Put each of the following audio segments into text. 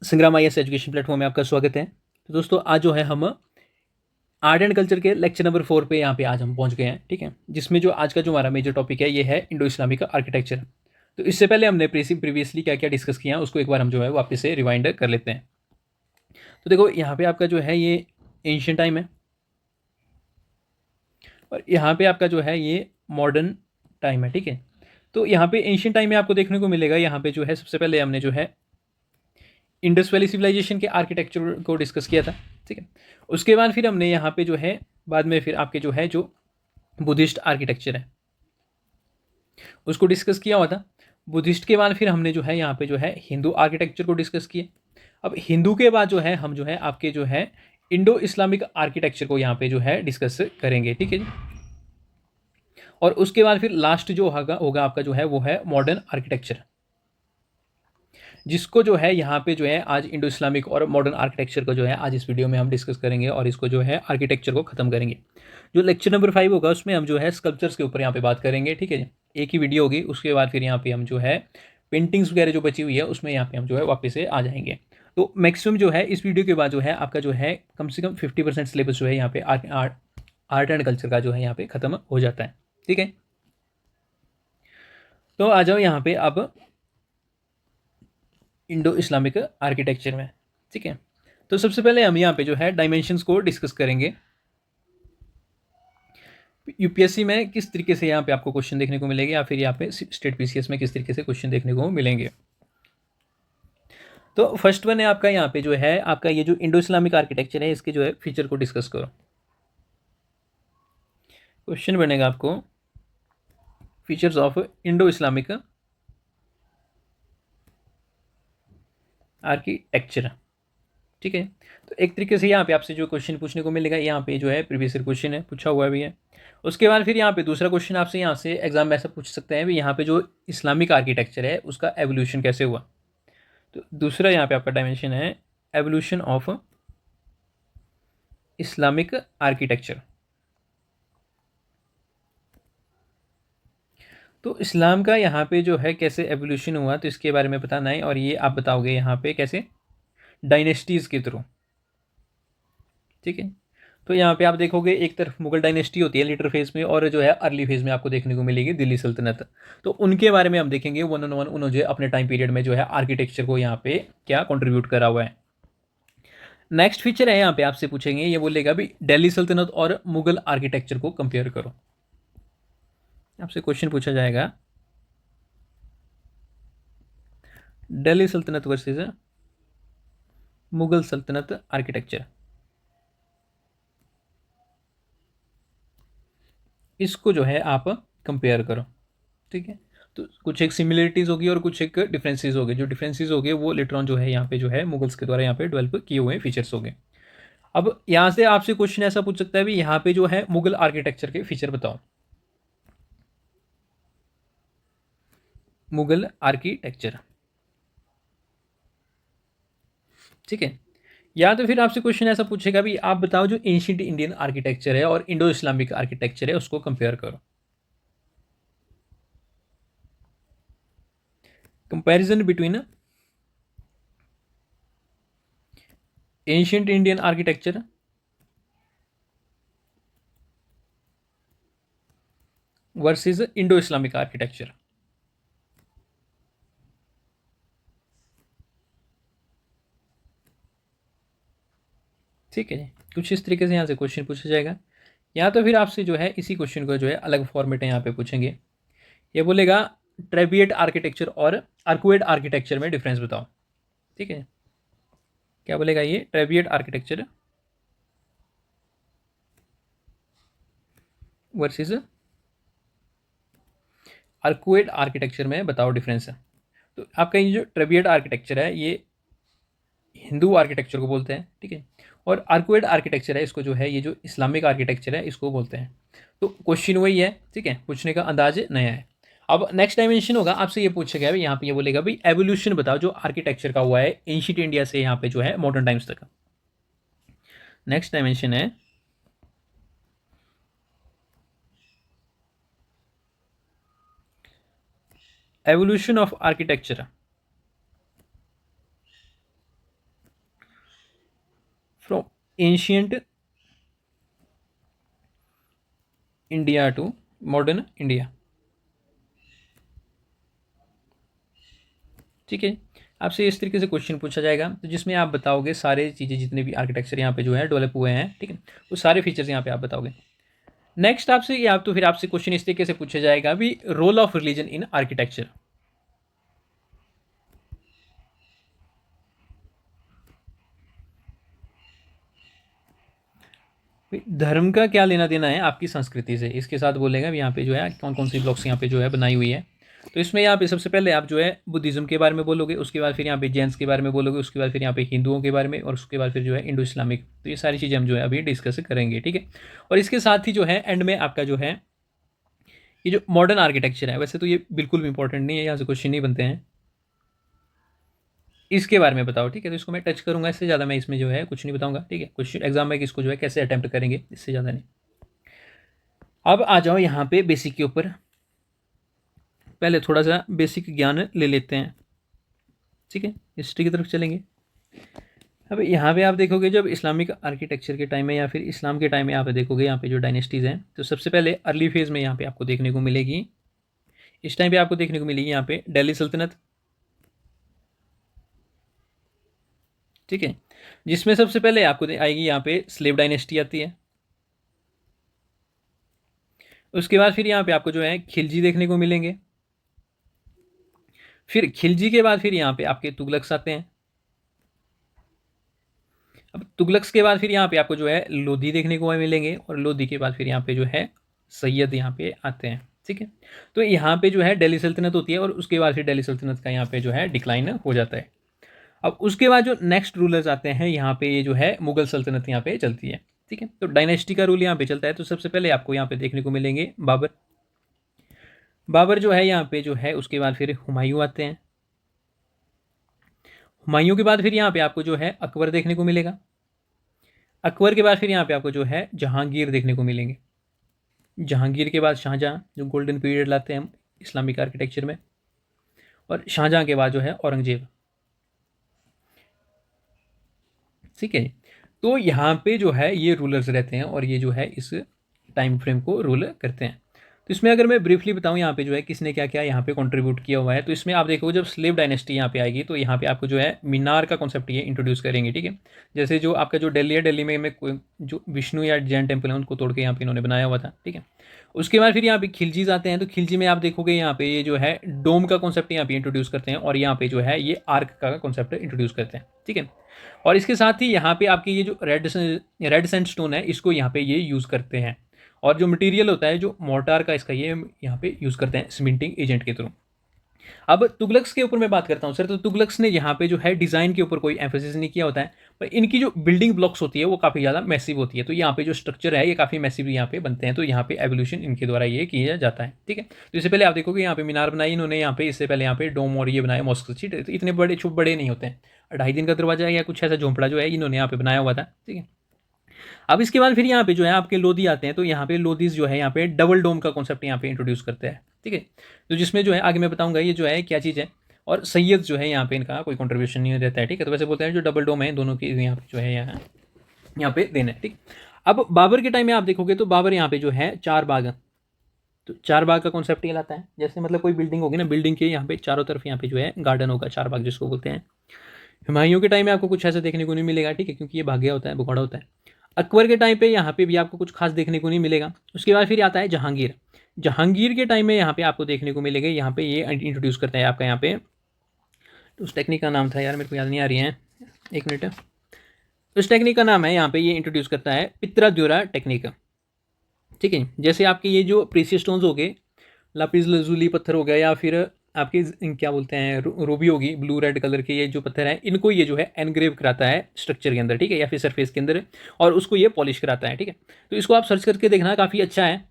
संग्राम IAS education platform में आपका स्वागत है। तो दोस्तों आज जो है हम आर्ट एंड कल्चर के लेक्चर नंबर 4 पे यहाँ पे आज हम पहुँच गए हैं, ठीक है। जिसमें जो आज का जो हमारा मेजर टॉपिक है ये है इंडो इस्लामिक आर्किटेक्चर। तो इससे पहले हमने प्रीवियसली क्या क्या डिस्कस किया उसको एक बार हम जो है वापस से रिवाइंड कर लेते हैं। तो देखो यहाँ पे आपका जो है ये एंशियंट टाइम है और यहाँ पे आपका जो है ये मॉडर्न टाइम है, ठीक है। तो यहाँ पे एंशियंट टाइम में आपको देखने को मिलेगा, यहाँ पे जो है सबसे पहले हमने जो है इंडस वैली सिविलाइजेशन के आर्किटेक्चर को डिस्कस किया था, ठीक है। उसके बाद फिर हमने यहाँ पे जो है बाद में फिर आपके जो है जो बुद्धिस्ट आर्किटेक्चर है उसको डिस्कस किया हुआ था। बुद्धिस्ट के बाद फिर हमने जो है यहाँ पे जो है हिंदू आर्किटेक्चर को डिस्कस किया। अब हिंदू के बाद जो है हम जो है आपके जो है इंडो इस्लामिक आर्किटेक्चर को यहाँ पे जो है डिस्कस करेंगे, ठीक है जी। और उसके बाद फिर लास्ट जो होगा आपका जो है वो है मॉडर्न आर्किटेक्चर, जिसको जो है यहाँ पे जो है आज इंडो इस्लामिक और मॉडर्न आर्किटेक्चर को जो है आज इस वीडियो में हम डिस्कस करेंगे और इसको जो है आर्किटेक्चर को खत्म करेंगे। जो लेक्चर नंबर 5 होगा उसमें हम जो है स्कल्पचर्स के ऊपर यहाँ पे बात करेंगे, ठीक है। एक ही वीडियो होगी, उसके बाद फिर यहाँ पे हम जो है पेंटिंग्स वगैरह जो बची हुई है उसमें यहाँ पे हम जो है वापस से आ जाएंगे। तो मैक्सिमम जो है इस वीडियो के बाद जो है आपका जो है कम से कम 50% सिलेबस जो है यहाँ पे आर्ट एंड कल्चर का जो है यहाँ पे खत्म हो जाता है, ठीक है। तो आ जाओ यहाँ पे अब इंडो इस्लामिक आर्किटेक्चर में, ठीक है। तो सबसे पहले हम यहाँ पे जो है डायमेंशंस को डिस्कस करेंगे। यूपीएससी में किस तरीके से यहाँ पे आपको क्वेश्चन देखने को मिलेंगे या फिर यहाँ पे स्टेट पीसीएस में किस तरीके से क्वेश्चन देखने को मिलेंगे। तो फर्स्ट वन है आपका यहाँ पे जो है आपका ये जो इंडो इस्लामिक आर्किटेक्चर है इसके जो है फीचर को डिस्कस करो। क्वेश्चन बनेगा आपको features of Indo Islamic architecture, ठीक है। तो एक तरीके से यहाँ पे आपसे जो क्वेश्चन पूछने को मिलेगा यहाँ पे जो है प्रीवियस ईयर क्वेश्चन है, पूछा हुआ भी है। उसके बाद फिर यहाँ पे दूसरा क्वेश्चन आपसे यहाँ से एग्जाम में ऐसा पूछ सकते हैं भी यहाँ पे जो इस्लामिक आर्किटेक्चर है उसका एवोल्यूशन कैसे हुआ। तो दूसरा यहाँ पे आपका डायमेंशन है एवोल्यूशन ऑफ इस्लामिक आर्किटेक्चर। तो इस्लाम का यहाँ पे जो है कैसे एवोल्यूशन हुआ तो इसके बारे में बताना है और ये आप बताओगे यहाँ पे कैसे डायनेस्टीज़ के थ्रू, ठीक है। तो यहाँ पे आप देखोगे एक तरफ मुगल डायनेस्टी होती है लेटर फेज में और जो है अर्ली फेज में आपको देखने को मिलेगी दिल्ली सल्तनत। तो उनके बारे में हम देखेंगे वन ऑन वन उन्होंने अपने टाइम पीरियड में जो है आर्किटेक्चर को यहाँ पे क्या कंट्रीब्यूट करा हुआ है। नेक्स्ट फीचर है यहाँ पे आपसे पूछेंगे, ये बोलेगा भी दिल्ली सल्तनत और मुगल आर्किटेक्चर को कंपेयर करो। आपसे क्वेश्चन पूछा जाएगा दिल्ली सल्तनत वर्सेस मुगल सल्तनत आर्किटेक्चर, इसको जो है आप कंपेयर करो, ठीक है। तो कुछ एक सिमिलरिटीज़ होगी और कुछ एक डिफरेंसेस होगी। जो डिफरेंसेस होंगे वो लेटर ऑन जो है यहाँ पे जो है मुगल्स के द्वारा यहाँ पे डेवलप किए हुए फीचर्स होंगे। अब यहाँ से आपसे क्वेश्चन ऐसा पूछ सकता है भी यहाँ पे जो है मुगल आर्किटेक्चर के फीचर बताओ। मुगल आर्किटेक्चर, ठीक है। या तो फिर आपसे क्वेश्चन ऐसा पूछेगा भी आप बताओ जो एंशियंट इंडियन आर्किटेक्चर है और इंडो इस्लामिक आर्किटेक्चर है उसको कंपेयर करो। Comparison between ancient Indian architecture versus Indo Islamic architecture. ठीक है जी, कुछ इस तरीके से यहाँ से क्वेश्चन पूछा जाएगा। या तो फिर आपसे जो है इसी क्वेश्चन को जो है अलग फॉर्मेट है यहाँ पे पूछेंगे। ये बोलेगा ट्रेबिएट आर्किटेक्चर और आर्कुएट आर्किटेक्चर में डिफरेंस बताओ, ठीक है। क्या बोलेगा ये ट्रेबिएट आर्किटेक्चर वर्सेस आर्कुएट आर्किटेक्चर में बताओ डिफरेंस है। तो आपका ये जो ट्रेबिएट आर्किटेक्चर है ये हिंदू आर्किटेक्चर को बोलते हैं, ठीक है। और आर्कुएट आर्किटेक्चर है इसको जो है ये जो इस्लामिक आर्किटेक्चर है इसको बोलते हैं। तो क्वेश्चन वही है, ठीक है, पूछने का अंदाज नया है। अब नेक्स्ट डायमेंशन होगा आपसे ये पूछा गया है यहाँ पे, ये बोलेगा भाई एवोल्यूशन बताओ जो आर्किटेक्चर का हुआ है एंशिएंट इंडिया से यहाँ पे जो है मॉडर्न टाइम्स तक। नेक्स्ट डायमेंशन है evolution of architecture ancient India to modern India. ठीक है, आपसे इस तरीके से क्वेश्चन पूछा जाएगा, तो जिसमें आप बताओगे सारे चीज़ें जितने भी आर्किटेक्चर यहाँ पे जो है डेवलप हुए हैं, ठीक है, वो सारे फीचर्स यहाँ पे आप बताओगे। नेक्स्ट आपसे या तो फिर आपसे क्वेश्चन इस तरीके से पूछा जाएगा भी role of religion in architecture. धर्म का क्या लेना देना है आपकी संस्कृति से, इसके साथ बोलेगा यहाँ पे जो है कौन कौन सी ब्लॉक्स यहाँ पे जो है बनाई हुई है। तो इसमें यहाँ पे सबसे पहले आप जो है बुद्धिज्म के बारे में बोलोगे, उसके बाद फिर यहाँ पे जैन्स के बारे में बोलोगे, उसके बाद फिर यहाँ पे हिंदुओं के बारे में, और उसके बाद फिर जो है इंडो इस्लामिक। तो ये सारी चीज़ें हम जो है अभी डिस्कस करेंगे, ठीक है। और इसके साथ ही जो है एंड में आपका जो है ये जो मॉडर्न आर्किटेक्चर है, वैसे तो ये बिल्कुल भी इंपॉर्टेंट नहीं है, यहाँ से क्वेश्चन नहीं बनते हैं, इसके बारे में बताओ, ठीक है। तो इसको मैं टच करूंगा, इससे ज़्यादा मैं इसमें जो है कुछ नहीं बताऊंगा, ठीक है। क्वेश्चन एग्जाम में इसको जो है कैसे अटैम्प्ट करेंगे, इससे ज़्यादा नहीं। अब आ जाओ यहाँ पे बेसिक के ऊपर, पहले थोड़ा सा बेसिक ज्ञान ले लेते हैं, ठीक है। हिस्ट्री की तरफ चलेंगे। अब यहाँ पे आप देखोगे जब इस्लामिक आर्किटेक्चर के टाइम में या फिर इस्लाम के टाइम में आप देखोगे यहाँ पे जो डायनेस्टीज़ हैं, तो सबसे पहले अर्ली फेज़ में यहाँ पे आपको देखने को मिलेगी, इस टाइम पे आपको देखने को मिलेगी यहाँ पे दिल्ली सल्तनत, ठीक है, जिसमें सबसे पहले आपको आएगी यहाँ पे स्लेव डायनेस्टी आती है। उसके बाद फिर यहाँ पे आपको जो है खिलजी देखने को मिलेंगे, फिर खिलजी के बाद फिर यहाँ पे आपके तुगलक्स आते हैं। अब तुगलक्स के बाद फिर यहाँ पे आपको जो है लोधी देखने को मिलेंगे, और लोधी के बाद फिर यहाँ पे जो है सैयद यहाँ पे आते हैं, ठीक है। तो यहाँ पे जो है दिल्ली सल्तनत होती है, और उसके बाद फिर दिल्ली सल्तनत का यहाँ पे जो है डिक्लाइन हो जाता है। अब उसके बाद जो नेक्स्ट रूलर्स आते हैं यहाँ पे, ये जो है मुगल सल्तनत यहाँ पे चलती है, ठीक है। तो डायनेस्टी का रूल यहाँ पे चलता है। तो सबसे पहले आपको यहाँ पे देखने को मिलेंगे बाबर, बाबर जो है यहाँ पे जो है, उसके बाद फिर हुमायूं आते हैं, हुमायूं के बाद फिर यहाँ पे आपको जो है अकबर देखने को मिलेगा, अकबर के बाद फिर यहाँ पे आपको जो है जहांगीर देखने को मिलेंगे, जहांगीर के बाद शाहजहां जो गोल्डन पीरियड लाते हैं इस्लामिक आर्किटेक्चर में, और शाहजहां के बाद जो है औरंगजेब, ठीक है। तो यहाँ पे जो है ये रूलर्स रहते हैं, और ये जो है इस टाइम फ्रेम को रूल करते हैं। तो इसमें अगर मैं ब्रीफली बताऊँ यहाँ पे जो है किसने क्या क्या यहाँ पे कंट्रीब्यूट किया हुआ है, तो इसमें आप देखोगे जब स्लेव डायनेस्टी यहाँ पे आएगी, तो यहाँ पे आपको जो है मीनार का कॉन्सेप्ट ये इंट्रोड्यूस करेंगे, ठीक है। जैसे जो आपका जो दिल्ली है, दिल्ली में जो विष्णु या जैन टेम्पल है उनको तोड़ के यहाँ पे इन्होंने बनाया हुआ था, ठीक है। उसके बाद फिर यहाँ पे खिलजीज आते हैं, तो खिलजी में आप देखोगे यहाँ पे ये जो है डोम का कॉन्सेप्ट यहाँ पे इंट्रोड्यूस करते हैं, और यहाँ पे जो है ये आर्क का कॉन्सेप्ट इंट्रोड्यूस करते हैं, ठीक है। और इसके साथ ही यहाँ पे आपकी ये जो रेड सैंडस्टोन है, इसको यहाँ पे ये यूज़ करते हैं, और जो मटेरियल होता है जो मोर्टार का, इसका ये यहाँ पे यूज़ करते हैं सीमेंटिंग एजेंट के थ्रू। अब तुगलक्स के ऊपर मैं बात करता हूँ सर, तो तुगलक्स ने यहाँ पे जो है डिज़ाइन के ऊपर कोई एम्फेसिस नहीं किया होता है, पर इनकी जो बिल्डिंग ब्लॉक्स होती है वो काफ़ी ज़्यादा मैसिव होती है। तो यहाँ पे जो स्ट्रक्चर है ये काफ़ी मैसिव यहाँ पे बनते हैं, तो यहाँ पे एवोल्यूशन इनके द्वारा ये किया जाता है, ठीक है। तो इससे पहले आप देखोगे यहाँ पे मीनार बनाई इन्होंने, यहाँ पे इससे पहले यहाँ पे डोम और ये बनाया मॉस्क, ठीक है। तो इतने बड़े बड़े नहीं होते हैं, 2.5 दिन का दरवाजा या कुछ ऐसा झोंपड़ा जो है इन्होंने यहाँ पे बनाया हुआ था, ठीक है। अब इसके बाद फिर यहाँ पे जो है आपके लोधी आते हैं, तो यहाँ पे लोधीज जो है यहाँ पे डबल डोम का कॉन्सेप्ट यहाँ पे इंट्रोड्यूस करते हैं, ठीक है। तो जिसमें जो है आगे मैं बताऊंगा ये जो है क्या चीज़ है, और सैयद जो है यहाँ पे इनका कोई कंट्रीब्यूशन नहीं रहता है, ठीक है। तो वैसे बोलते हैं जो डबल डोम है दोनों की यहाँ पे जो है यहाँ पे देना है, ठीक। अब बाबर के टाइम में आप देखोगे तो बाबर यहाँ पे जो है 4 बाग, तो 4 बाग का कॉन्सेप्ट ये लाता है। जैसे मतलब कोई बिल्डिंग होगी ना, बिल्डिंग के यहाँ पे चारों तरफ यहाँ पे जो है गार्डन होगा, 4 बाग जिसको बोलते हैं। हुमायूं के टाइम में आपको कुछ ऐसा देखने को नहीं मिलेगा, ठीक है, क्योंकि ये भाग्य होता है, भगौड़ा होता है। अकबर के टाइम पे यहाँ पे भी आपको कुछ खास देखने को नहीं मिलेगा। उसके बाद फिर आता है जहांगीर, जहांगीर के टाइम में यहाँ पे आपको देखने को मिलेगा, यहाँ पे ये इंट्रोड्यूस करता है आपका यहाँ पे, उस टेक्निक का नाम था यार मेरे को याद नहीं आ रही है, एक मिनट। उस टेक्निक का नाम है यहाँ पे ये इंट्रोड्यूस करता है पित्रा द्योरा टेक्निक, ठीक है। जैसे आपके ये जो प्रीसियस स्टोन्स हो गए, लापिस लजुली पत्थर हो गया, या फिर आपके क्या बोलते हैं रूबी होगी, ब्लू रेड कलर के ये जो पत्थर है, इनको ये जो है एनग्रेव कराता है स्ट्रक्चर के अंदर, ठीक है, या फिर सरफेस के अंदर, और उसको ये पॉलिश कराता है, ठीक है। तो इसको आप सर्च करके देखना, काफ़ी अच्छा है।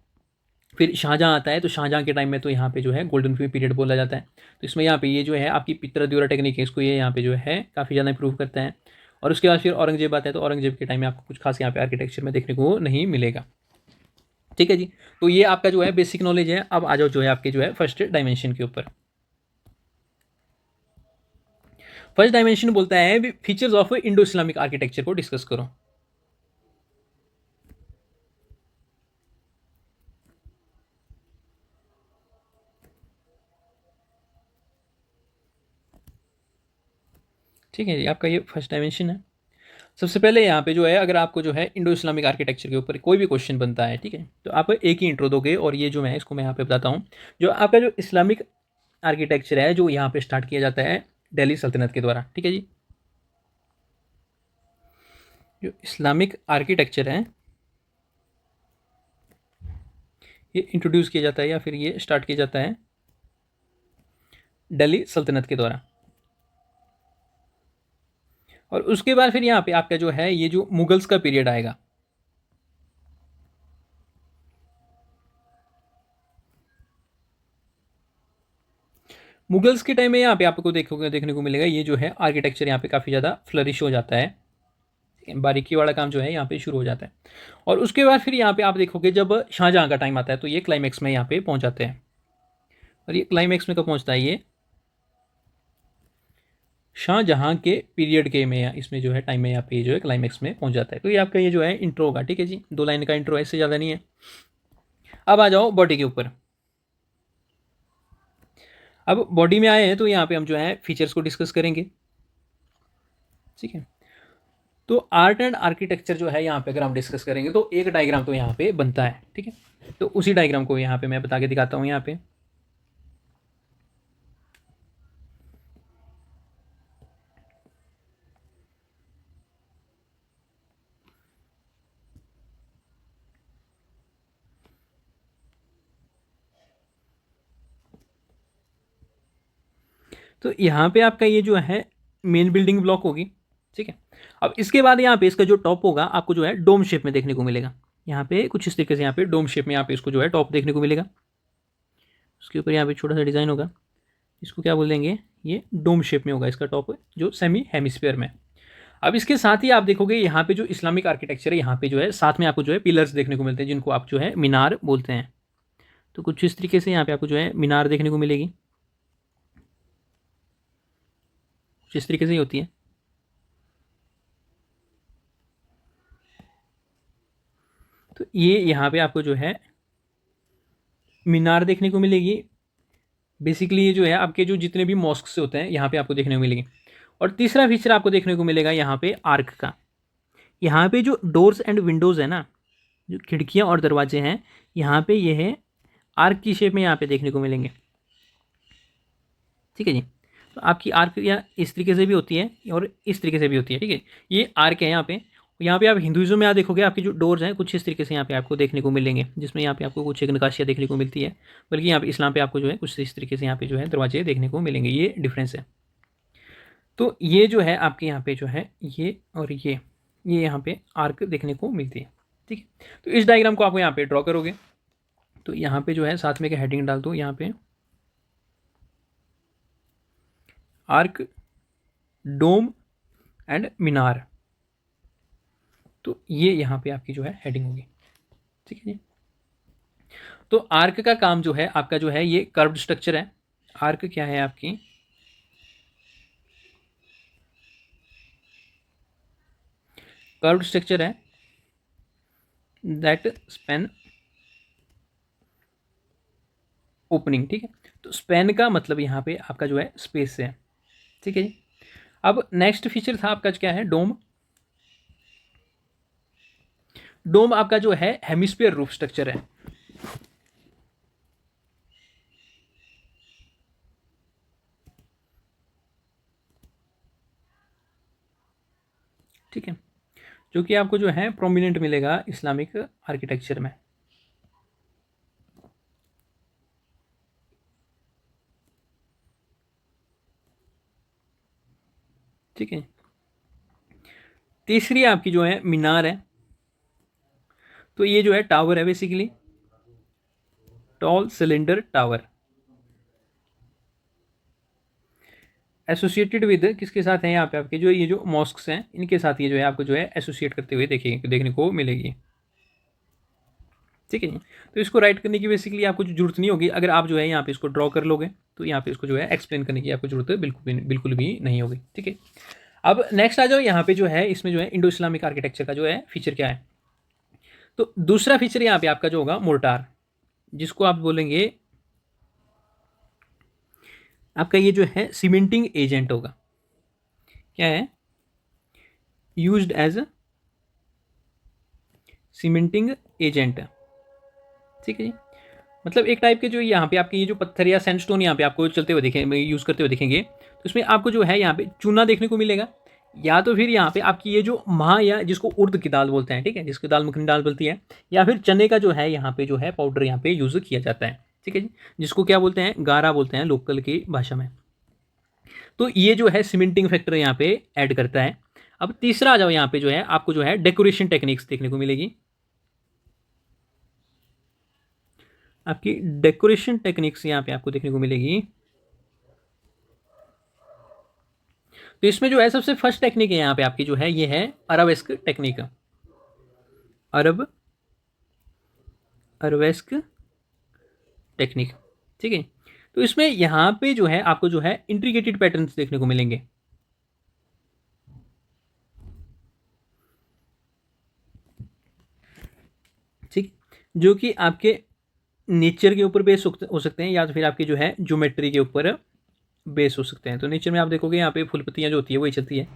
फिर शाहजहाँ आता है, तो शाहजहाँ के टाइम में तो यहाँ पे जो है गोल्डन पीरियड बोला जाता है। तो इसमें यहाँ पे ये जो है आपकी पित्रा द्योरा टेक्निक है, इसको ये यहाँ पे जो है काफ़ी ज़्यादा इंप्रूव करता है। और उसके बाद फिर औरंगजेब आता है, तो औरंगजेब के टाइम में आपको कुछ खास यहाँ पे आर्किटेक्चर में देखने को नहीं मिलेगा, ठीक है जी। तो ये आपका जो है बेसिक नॉलेज है। अब आ जाओ जो है आपके जो है फर्स्ट डायमेंशन के ऊपर। फर्स्ट डायमेंशन बोलता है features of Indo Islamic architecture को डिस्कस करो। ठीक है जी, आपका ये फर्स्ट डायमेंशन है। सबसे पहले यहाँ पे जो है, अगर आपको जो है इंडो इस्लामिक आर्किटेक्चर के ऊपर कोई भी क्वेश्चन बनता है, ठीक है, तो आप एक ही इंट्रो दोगे, और ये जो मैं इसको मैं यहाँ पे बताता हूँ। जो आपका जो इस्लामिक आर्किटेक्चर है जो यहाँ पे स्टार्ट किया जाता है दिल्ली सल्तनत के द्वारा, ठीक है जी। जो इस्लामिक आर्किटेक्चर है ये इंट्रोड्यूस किया जाता है या फिर ये स्टार्ट किया जाता है दिल्ली सल्तनत के द्वारा। और उसके बाद फिर यहाँ पे आपका जो है ये जो मुगल्स का पीरियड आएगा। मुगल्स के टाइम में यहाँ पे आपको देखने को मिलेगा ये जो है आर्किटेक्चर यहाँ पे काफ़ी ज़्यादा फ्लरिश हो जाता है, बारीकी वाला काम जो है यहाँ पे शुरू हो जाता है। और उसके बाद फिर यहाँ पे आप देखोगे जब शाहजहाँ का टाइम आता है तो ये क्लाइमैक्स में यहाँ पे पहुँच जाते हैं। और ये क्लाइमैक्स में कब पहुँचता है, ये शाहजहाँ के पीरियड के में इसमें जो है टाइम में यहाँ पे जो है क्लाइमैक्स में पहुँच जाता है। तो ये आपका ये जो है इंट्रो होगा, ठीक है जी, 2 लाइन का इंट्रो है, इससे ज़्यादा नहीं है। अब आ जाओ बॉडी के ऊपर। अब बॉडी में आए हैं तो यहाँ पे हम जो है फीचर्स को डिस्कस करेंगे, ठीक है। तो आर्ट एंड आर्किटेक्चर जो है यहाँ पे अगर हम डिस्कस करेंगे तो एक डायग्राम तो यहाँ पे बनता है, ठीक है। तो उसी डायग्राम को यहाँ पे मैं बता के दिखाता हूँ यहाँ पे। तो यहाँ पे आपका ये जो है मेन बिल्डिंग ब्लॉक होगी, ठीक है। अब इसके बाद यहाँ पे इसका जो टॉप होगा आपको जो है डोम शेप में देखने को मिलेगा। यहाँ पे कुछ इस तरीके से यहाँ पे डोम शेप में यहाँ पे इसको जो है टॉप देखने को मिलेगा। उसके ऊपर यहाँ पे छोटा सा डिज़ाइन होगा, इसको क्या बोल देंगे, ये डोम शेप में होगा इसका टॉप जो सेमी हेमिस्फीयर में। अब इसके साथ ही आप देखोगे यहाँ पे जो इस्लामिक आर्किटेक्चर है यहाँ पे जो है साथ में आपको जो है पिलर्स देखने को मिलते हैं जिनको आप जो है मीनार बोलते हैं। तो कुछ इस तरीके से यहाँ पे आपको जो है मीनार देखने को मिलेगी, कुछ इस तरीके से ही होती है। तो ये यहाँ पे आपको जो है मीनार देखने को मिलेगी। बेसिकली ये जो है आपके जो जितने भी मॉस्क से होते हैं यहाँ पे आपको देखने को मिलेगी। और तीसरा फीचर आपको देखने को मिलेगा यहाँ पे आर्क का। यहाँ पे जो डोर्स एंड विंडोज़ है ना, जो खिड़कियाँ और दरवाजे हैं, यहाँ पे ये है आर्क की शेप में यहाँ पे देखने को मिलेंगे, ठीक है जी। तो आपकी आर्क या इस तरीके से भी होती है और इस तरीके से भी होती है, ठीक है। ये आर्क है यहाँ पे आप हिंदुइज्म में यहाँ देखोगे आपकी जो डोर्स हैं कुछ इस तरीके से यहाँ पे आपको देखने को मिलेंगे, जिसमें यहाँ पे आपको कुछ एक नक्काशियाँ देखने को मिलती है। बल्कि यहाँ पे इस्लाम पे आपको जो है कुछ इस तरीके से यहाँ पे जो है दरवाजे देखने को मिलेंगे, ये डिफरेंस है। तो ये जो है आपके यहाँ पे जो है ये और ये यहाँ पे आर्क देखने को मिलती है, ठीक है। तो इस डायग्राम को आपको यहाँ पे ड्रॉ करोगे तो यहाँ पे जो है साथ में एक हेडिंग डाल दो यहाँ पे आर्क, डोम एंड मीनार। तो ये यहाँ पे आपकी जो है हेडिंग होगी, ठीक है जी। तो आर्क का काम जो है आपका जो है ये कर्व्ड स्ट्रक्चर है। आर्क क्या है आपकी, कर्व्ड स्ट्रक्चर है दैट स्पैन ओपनिंग, ठीक है। तो स्पैन का मतलब यहाँ पे आपका जो है स्पेस से है, ठीक है जी। अब नेक्स्ट फीचर था आपका क्या है, डोम। डोम आपका जो है हेमिस्फीयर रूफ स्ट्रक्चर है, ठीक है, जो कि आपको जो है प्रोमिनेंट मिलेगा इस्लामिक आर्किटेक्चर में, ठीक है। तीसरी आपकी जो है मीनार है। तो ये जो है टावर है basically, tall cylinder tower, associated with किसके साथ है यहाँ पे आपके जो ये जो मॉस्क्स हैं इनके साथ ये जो है आपको जो है एसोसिएट करते हुए देखने को मिलेगी, ठीक है जी। तो इसको राइट करने की बेसिकली आपको जो जरूरत नहीं होगी, अगर आप जो है यहाँ पे इसको ड्रॉ कर लोगे तो यहाँ पे इसको जो है एक्सप्लेन करने की आपको जरूरत बिल्कुल भी नहीं होगी, ठीक है। अब नेक्स्ट आ जाओ यहाँ पे जो है इसमें जो है इंडो इस्लामिक आर्किटेक्चर का जो है फीचर क्या है। तो दूसरा फीचर यहाँ पे आपका जो होगा मोर्टार, जिसको आप बोलेंगे आपका ये जो है सीमेंटिंग एजेंट होगा। क्या है, यूज्ड एज सीमेंटिंग एजेंट। ठीक है जी। मतलब एक टाइप के जो यहाँ पे आपके ये जो पत्थर या सैंडस्टोन यहाँ पे आपको चलते हुए दिखेंगे, यूज़ करते हुए दिखेंगे, तो इसमें आपको जो है यहाँ पे चूना देखने को मिलेगा, या तो फिर यहाँ पे आपकी ये जो महा या जिसको उड़द की दाल बोलते हैं, ठीक है, जिसको दाल मखनी दाल बोलती है, या फिर चने का जो है यहाँ पे जो है पाउडर यहाँ पे यूज़ किया जाता है। ठीक है जी, जिसको क्या बोलते हैं, गारा बोलते हैं लोकल की भाषा में। तो ये जो है सीमेंटिंग फैक्टर यहाँ पे ऐड करता है। अब तीसरा आ जाओ, यहाँ पे जो है आपको जो है डेकोरेशन टेक्निक्स देखने को मिलेगी। आपकी डेकोरेशन टेक्निक्स यहाँ पे आपको देखने को मिलेगी। तो इसमें जो है सबसे फर्स्ट टेक्निक है यहाँ पे आपकी जो है ये है अरावेस्क टेक्निक। अरवेस्क टेक्निक। ठीक है, तो इसमें यहाँ पे जो है आपको जो है इंट्रीगेटेड पैटर्न्स देखने को मिलेंगे। ठीक, जो कि आपके नेचर के ऊपर बेस हो सकते हैं, या तो फिर आपकी जो है ज्योमेट्री के ऊपर बेस हो सकते हैं। तो नेचर में आप देखोगे यहाँ पे फूल पत्तियाँ जो होती है वही चलती है,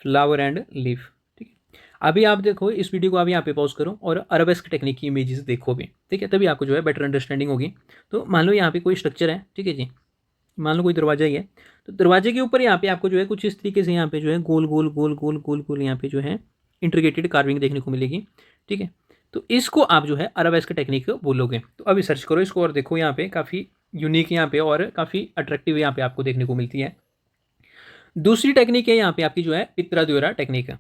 फ्लावर एंड लीफ। ठीक है, अभी आप देखो इस वीडियो को, अभी यहाँ पे पॉज करो और अरबेस्क टेक्निक की इमेजेस देखो भी। ठीक है, तभी आपको जो है बेटर अंडरस्टैंडिंग होगी। तो मान लो यहाँ पे कोई स्ट्रक्चर है, ठीक है जी, मान लो कोई दरवाजा ही है, तो दरवाजे के ऊपर यहाँ पे आपको जो है कुछ इस तरीके से यहाँ पे जो है गोल गोल गोल गोल गोल गोल यहाँ पे जो है इंट्रीगेटेड कार्विंग देखने को मिलेगी। ठीक है, तो इसको आप जो है अराबेस्क टेक्निक बोलोगे। तो अभी सर्च करो इसको और देखो, यहाँ पे काफ़ी यूनिक यहाँ पे और काफ़ी अट्रैक्टिव यहाँ पे आपको देखने को मिलती है। दूसरी टेक्निक है यहाँ पे आपकी जो है पित्रा द्वारा टेक्निक।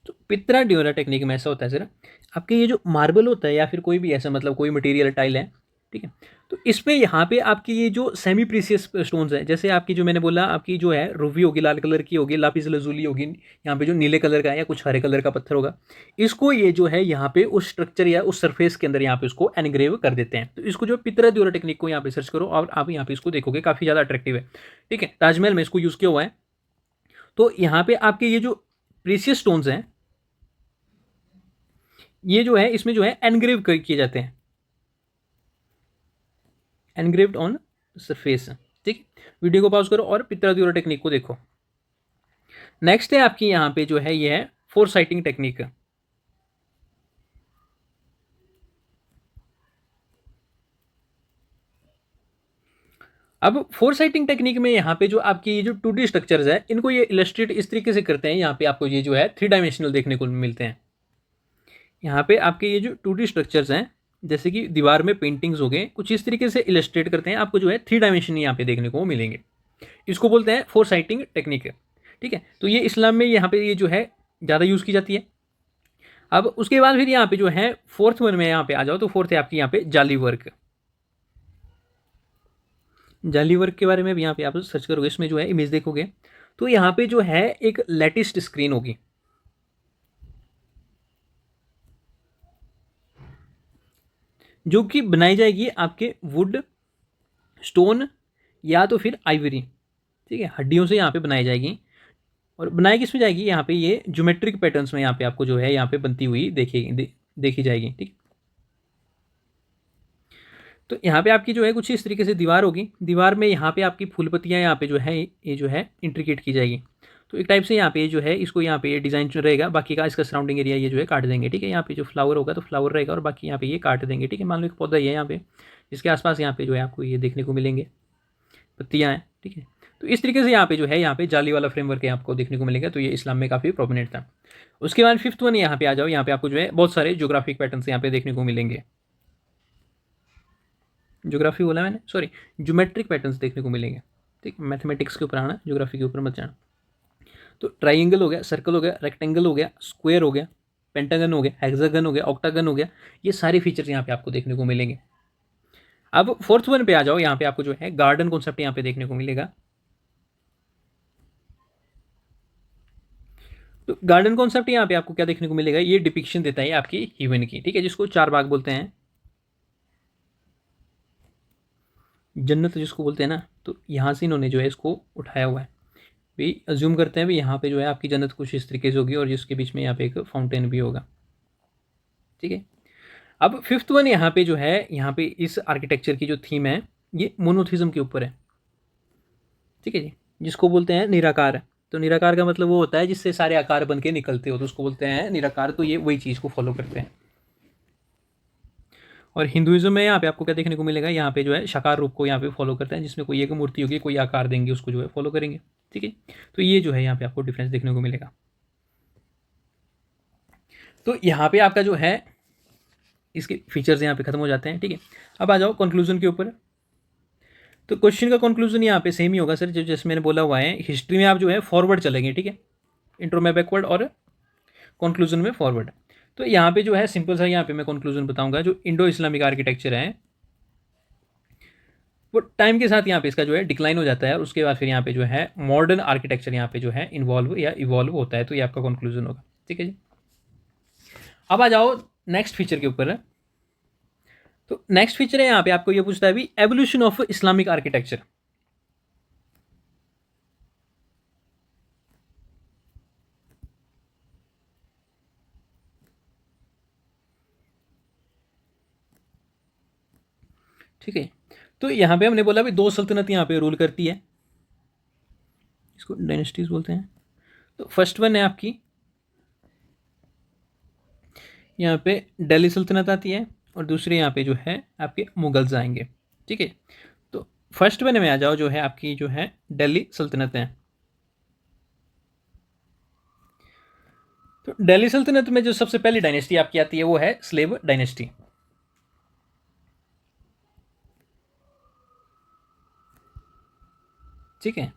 तो पित्रा ड्योरा टेक्निक में ऐसा होता है सर, आपके ये जो मार्बल होता है या फिर कोई भी ऐसा मतलब कोई मटेरियल टाइल है, ठीक है, तो इसमें यहाँ पे आपकी ये जो सेमी प्रीसियस स्टोन्स हैं, जैसे आपकी जो मैंने बोला आपकी जो है रूबी होगी, लाल कलर की होगी, लापिस लजूली होगी, यहाँ पे जो नीले कलर का है या कुछ हरे कलर का पत्थर होगा, इसको ये जो है यहाँ पे उस स्ट्रक्चर या उस सरफेस के अंदर यहाँ पे उसको एनग्रेव कर देते हैं। तो इसको जो पित्रा द्योरा टेक्निक को यहाँ पे सर्च करो और आप यहाँ पे इसको देखोगे, काफ़ी ज़्यादा अट्रैक्टिव है। ठीक है, ताजमहल में इसको यूज़ किया हुआ है। तो यहाँ पे आपके ये जो प्रीसियस स्टोन्स हैं, ये जो है इसमें जो है एनग्रेव किए जाते हैं, एनग्रेव्ड ऑन सरफेस। ठीक, वीडियो को पॉज करो और पित्रा द्योरा टेक्निक को देखो। नेक्स्ट है आपकी यहाँ पे जो है ये है फोर साइटिंग टेक्निक। अब फोर साइटिंग टेक्निक में यहाँ पे जो आपकी ये जो 2D स्ट्रक्चर्स है, इनको ये इलस्ट्रेट इस तरीके से करते हैं, यहाँ पे आपको ये जो है 3 डायमेंशनल देखने को मिलते हैं। यहाँ पे आपके ये जो 2D स्ट्रक्चर्स हैं, जैसे कि दीवार में पेंटिंग्स हो गए, कुछ इस तरीके से इलस्ट्रेट करते हैं, आपको जो है 3 डायमेंशन यहाँ पे देखने को मिलेंगे। इसको बोलते हैं फोर साइटिंग टेक्निक। ठीक है, तो ये इस्लाम में यहाँ पे ये जो है ज़्यादा यूज़ की जाती है। अब उसके बाद फिर यहाँ पे जो है फोर्थ वन में यहाँ पे आ जाओ, तो फोर्थ है आपकी यहाँ पे जाली वर्क। जाली वर्क के बारे में भी यहाँ पे आप सर्च करोगे, इसमें जो है इमेज देखोगे, तो यहाँ पे जो है एक लेटेस्ट स्क्रीन होगी, जो कि बनाई जाएगी आपके वुड, स्टोन या तो फिर आइवरी। ठीक है, हड्डियों से यहाँ पे बनाई जाएगी। और बनाई किस में जाएगी, यहाँ पे ये ज्योमेट्रिक पैटर्न्स में यहाँ पे आपको जो है यहाँ पे बनती हुई देखी जाएगी। ठीक, तो यहाँ पे आपकी जो है कुछ इस तरीके से दीवार होगी, दीवार में यहाँ पे आपकी फूल पत्तियाँ यहाँ पे जो है ये जो है इंट्रिकेट की जाएगी। तो एक टाइप से यहाँ पे जो है इसको यहाँ पे ये डिज़ाइन जो रहेगा, बाकी का इसका सराउंडिंग एरिया ये जो है काट देंगे। ठीक है, यहाँ पे जो फ्लावर होगा तो फ्लावर रहेगा और बाकी यहाँ पे ये काट देंगे। ठीक है, मान लो एक पौधा ही है यहाँ पे, जिसके आसपास यहाँ पे जो है आपको ये देखने को मिलेंगे पत्तियाँ हैं। ठीक है, तो इस तरीके से यहाँ पे जो है यहाँ पे जाली वाला फ्रेमवर्क है आपको देखने को मिलेगा। तो ये इस्लाम में काफ़ी प्रोमिनेंट था। उसके बाद फिफ्थ वन यहाँ पे आ जाओ, यहाँ पे आपको जो है बहुत सारे ज्योग्राफिक पैटर्न्स यहाँ पे देखने को मिलेंगे। ज्योग्राफी बोला मैंने, सॉरी, ज्योमेट्रिक पैटर्न्स देखने को मिलेंगे। ठीक, मैथमेटिक्स के ऊपर आना, ज्योग्राफी के ऊपर मत जाना। तो ट्राइंगल हो गया, सर्कल हो गया, रेक्टेंगल हो गया, स्क्वायर हो गया, पेंटागन हो गया, हेक्सागन हो गया, ऑक्टागन हो गया, ये सारे फीचर्स यहाँ पे आपको देखने को मिलेंगे। अब फोर्थ वन पे आ जाओ, यहाँ पे आपको जो है गार्डन कॉन्सेप्ट यहाँ पे देखने को मिलेगा। तो गार्डन कॉन्सेप्ट यहाँ पे आपको क्या देखने को मिलेगा, ये डिपिक्शन देता है आपकी ह्यूमन की। ठीक है, जिसको चार बाग बोलते हैं, जन्नत जिसको बोलते हैं ना, तो यहाँ से इन्होंने जो है इसको उठाया हुआ है। भी अज्यूम करते हैं भी यहाँ पे जो है आपकी जन्नत कुछ इस तरीके से होगी और जिसके बीच में यहाँ पे एक फाउंटेन भी होगा। ठीक है, अब फिफ्थ वन यहाँ पे जो है, यहाँ पे इस आर्किटेक्चर की जो थीम है ये मोनोथिज्म के ऊपर है, ठीक है जी, जिसको बोलते हैं निराकार। तो निराकार का मतलब वो होता है जिससे सारे आकार बन के निकलते हो, तो उसको बोलते हैं निराकार। तो ये वही चीज़ को फॉलो करते हैं। और हिंदुइज्म में यहाँ पे आपको क्या देखने को मिलेगा, यहाँ पे जो है साकार रूप को यहाँ पे फॉलो करते हैं, जिसमें कोई एक मूर्ति होगी, कोई आकार देंगे, उसको जो है फॉलो करेंगे, ठीक है। तो ये जो है यहाँ पे आपको डिफरेंस देखने को मिलेगा। तो यहाँ पे आपका जो है इसके फीचर्स यहाँ पे खत्म हो जाते हैं, ठीक है। अब आ जाओ कंक्लूजन के ऊपर। तो क्वेश्चन का कंक्लूजन यहाँ पे सेम ही होगा सर, जो जैसे मैंने बोला हुआ है, हिस्ट्री में आप जो है फॉरवर्ड चलेंगे, ठीक है, इंट्रो में बैकवर्ड और कंक्लूजन में फॉरवर्ड। तो यहाँ पे जो है सिंपल सा यहाँ पे मैं कंक्लूजन बताऊंगा, जो इंडो इस्लामिक आर्किटेक्चर है वो टाइम के साथ यहाँ पे इसका जो है डिक्लाइन हो जाता है, और उसके बाद फिर यहाँ पे जो है मॉडर्न आर्किटेक्चर यहाँ पे जो है इन्वॉल्व या इवॉल्व होता है। तो ये आपका कंक्लूजन होगा, ठीक है जी। अब आ जाओ नेक्स्ट फीचर के ऊपर। तो नेक्स्ट फीचर है यहाँ पे आपको ये पूछता है भी एवोल्यूशन ऑफ इस्लामिक आर्किटेक्चर। ठीक है, तो यहाँ पे हमने बोला भी दो सल्तनत यहाँ पे रूल करती है, इसको डायनेस्टीज बोलते हैं। तो फर्स्ट वन है आपकी यहाँ पे दिल्ली सल्तनत आती है, और दूसरी यहाँ पे जो है आपके मुगल्स आएंगे, ठीक है। तो फर्स्ट वन में आ जाओ, जो है आपकी जो है दिल्ली सल्तनत है। तो दिल्ली सल्तनत में जो सबसे पहली डायनेस्टी आपकी आती है वो है स्लेव डायनेस्टी, ठीक है।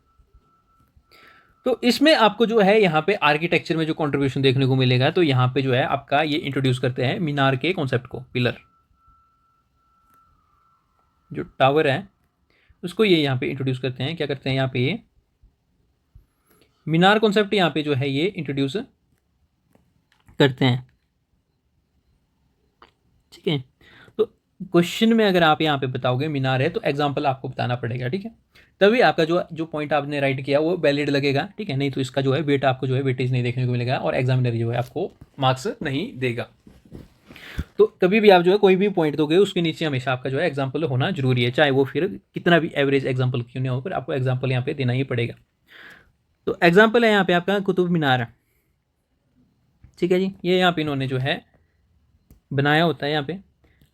तो इसमें आपको जो है यहाँ पे आर्किटेक्चर में जो कंट्रीब्यूशन देखने को मिलेगा, तो यहाँ पे जो है आपका ये इंट्रोड्यूस करते हैं मीनार के कॉन्सेप्ट को, पिलर जो टावर है उसको ये यहाँ पे इंट्रोड्यूस करते हैं। क्या करते हैं यहाँ पे, ये मीनार कॉन्सेप्ट यहाँ पे जो है ये इंट्रोड्यूस करते हैं, ठीक है। तो क्वेश्चन में अगर आप यहाँ पे बताओगे मीनार है, तो एग्जाम्पल आपको बताना पड़ेगा, ठीक है, तभी आपका जो जो पॉइंट आपने राइट किया वो वैलिड लगेगा, ठीक है। नहीं तो इसका जो है वेट आपको जो है वेटेज नहीं देखने को मिलेगा, और एग्जामिनर जो है आपको मार्क्स नहीं देगा। तो कभी भी आप जो है कोई भी पॉइंट दोगे उसके नीचे हमेशा आपका जो है एग्जाम्पल होना जरूरी है, चाहे वो फिर कितना भी एवरेज एग्जाम्पल क्यों नहीं हो, पर आपको एग्जाम्पल यहाँ पे देना ही पड़ेगा। तो एग्जाम्पल है यहाँ पे आपका कुतुब मीनार, ठीक है जी, ये यहाँ पे इन्होंने जो है बनाया होता है यहाँ पे।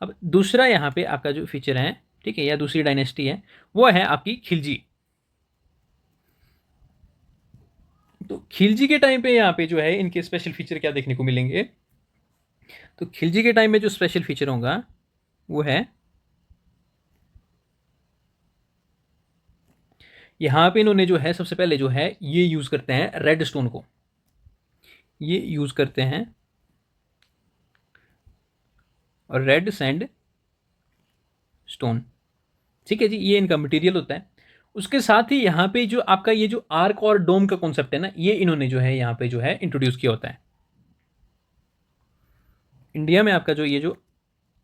अब दूसरा यहाँ पे आपका जो फीचर है, ठीक है, या दूसरी डायनेस्टी है वो है आपकी खिलजी। तो खिलजी के टाइम पे यहाँ पे जो है इनके स्पेशल फीचर क्या देखने को मिलेंगे, तो खिलजी के टाइम में जो स्पेशल फीचर होगा वो है यहाँ पे इन्होंने जो है सबसे पहले जो है ये यूज़ करते हैं रेड स्टोन को, ये यूज़ करते हैं, और रेड सैंड स्टोन, ठीक है जी, ये इनका मटेरियल होता है। उसके साथ ही यहाँ पे जो आपका ये जो आर्क और डोम का कॉन्सेप्ट है ना, ये इन्होंने जो है यहाँ पे जो है इंट्रोड्यूस किया होता है। इंडिया में आपका जो ये जो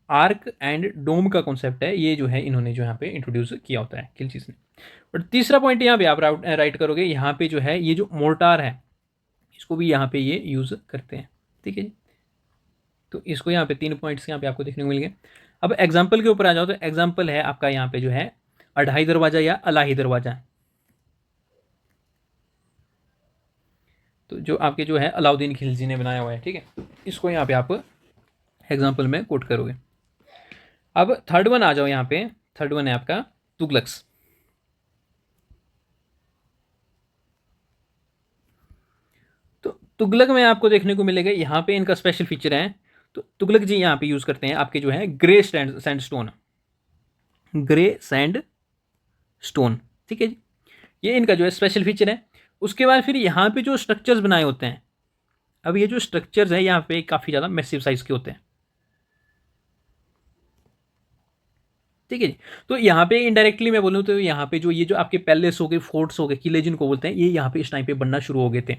आर्क एंड डोम का कॉन्सेप्ट है, ये जो है इन्होंने जो यहाँ पे इंट्रोड्यूस किया होता है खिलजी ने। और तीसरा पॉइंट यहाँ पे आप राइट करोगे, यहाँ पे जो है ये जो मोर्टार है इसको भी यहाँ पे ये यूज़ करते हैं, ठीक है जी। तो इसको यहाँ पे 3 पॉइंट्स यहाँ पे आपको देखने को मिल गए। अब एग्जाम्पल के ऊपर आ जाओ, तो एग्जाम्पल है आपका यहाँ पे जो है अढ़ाई दरवाजा या अलाही दरवाजा। तो जो आपके जो है अलाउद्दीन खिलजी ने बनाया हुआ है, ठीक है, इसको यहाँ पे आप एग्जाम्पल में कोट करोगे। अब थर्ड वन आ जाओ, यहाँ पे थर्ड वन है आपका तुगलक्स। तो तुगलक में आपको देखने को मिलेगा यहाँ पे इनका स्पेशल फीचर है। तो तुगलक जी यहाँ पे यूज़ करते हैं आपके जो है grey sand stone, grey sand stone, ठीक है जी, ये इनका जो है स्पेशल फीचर है। उसके बाद फिर यहाँ पे जो स्ट्रक्चर्स बनाए होते हैं, अब ये जो स्ट्रक्चर्स हैं यहाँ पे काफ़ी ज़्यादा मैसिव साइज के होते हैं, ठीक है जी। तो यहाँ पे इनडायरेक्टली मैं बोलूँ तो यहाँ पे जो ये जो आपके पैलेस हो गए, फोर्ट्स हो गए, किले जिनको बोलते हैं, ये यहाँ पे इस टाइम पे बनना शुरू हो गए थे।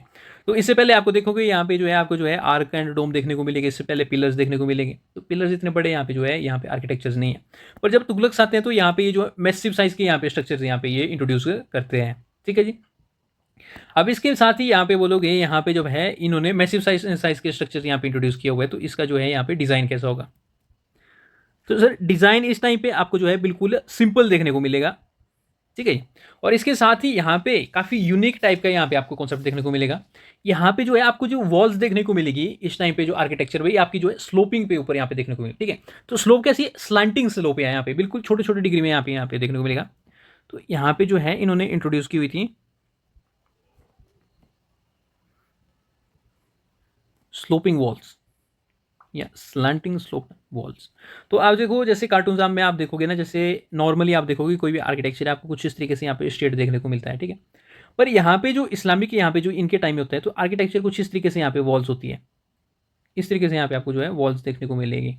तो इससे पहले आपको देखोगे यहाँ पे जो है आपको जो है आर्क एंड डोम देखने को मिलेगा, इससे पहले पिलर्स देखने को मिलेंगे। तो पिलर्स इतने बड़े यहाँ पे जो है यहाँ पे आर्किटेक्चर्स नहीं है, पर जब तुगलक्स आते हैं तो यहाँ पे ये जो मैसिव साइज के यहाँ पे स्ट्रक्चर्स यहाँ पे ये इंट्रोड्यूस करते हैं, ठीक है जी। अब इसके साथ ही यहाँ पे बोलोगे यहाँ पे जो है इन्होंने मैसिव साइज के स्ट्रक्चर यहाँ पे इंट्रोड्यूस किया हुआ है, तो इसका जो है यहाँ पे डिज़ाइन कैसा होगा। तो सर डिज़ाइन इस टाइम पे आपको जो है बिल्कुल सिंपल देखने को मिलेगा, ठीक है। और इसके साथ ही यहाँ पे काफ़ी यूनिक टाइप का यहाँ पे आपको कॉन्सेप्ट देखने को मिलेगा। यहाँ पे जो है आपको जो वॉल्स देखने को मिलेगी इस टाइम पे जो आर्किटेक्चर वही आपकी जो है स्लोपिंग पे ऊपर यहाँ पे देखने को मिलेगी, ठीक है। तो स्लोप कैसी स्लांटिंग स्लोप है यहाँ पे, बिल्कुल छोटे छोटे डिग्री में यहाँ पे देखने को मिलेगा। तो यहाँ पे जो है इन्होंने इंट्रोड्यूस की हुई थी स्लोपिंग वॉल्स या स्लैंटिंग स्लोप वॉल्स। तो आप देखो जैसे कार्टून में आप देखोगे ना, जैसे नॉर्मली आप देखोगे कोई भी आर्किटेक्चर आपको कुछ इस तरीके से यहाँ पे स्ट्रेट देखने को मिलता है, ठीक है। पर यहाँ पे जो इस्लामिक यहाँ पे जो इनके टाइम में होता है तो आर्किटेक्चर कुछ इस तरीके से यहाँ पे वॉल्स होती है, इस तरीके से यहाँ पे आपको जो है वॉल्स देखने को मिलेगी,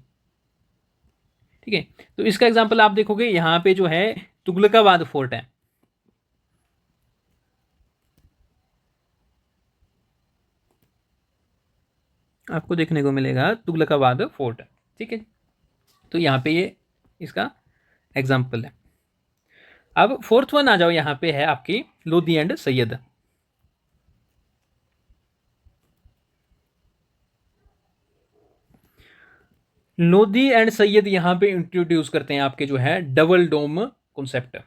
ठीक है। तो इसका एग्जाम्पल आप देखोगे यहाँ पे जो है तुगलकाबाद फोर्ट है, आपको देखने को मिलेगा तुगलकाबाद फोर्ट, ठीक है। तो यहाँ पे ये इसका एग्जाम्पल है। अब फोर्थ वन आ जाओ, यहाँ पे है आपकी लोधी एंड सैयद। लोधी एंड सैयद यहाँ पे इंट्रोड्यूस करते हैं आपके जो है डबल डोम कॉन्सेप्ट,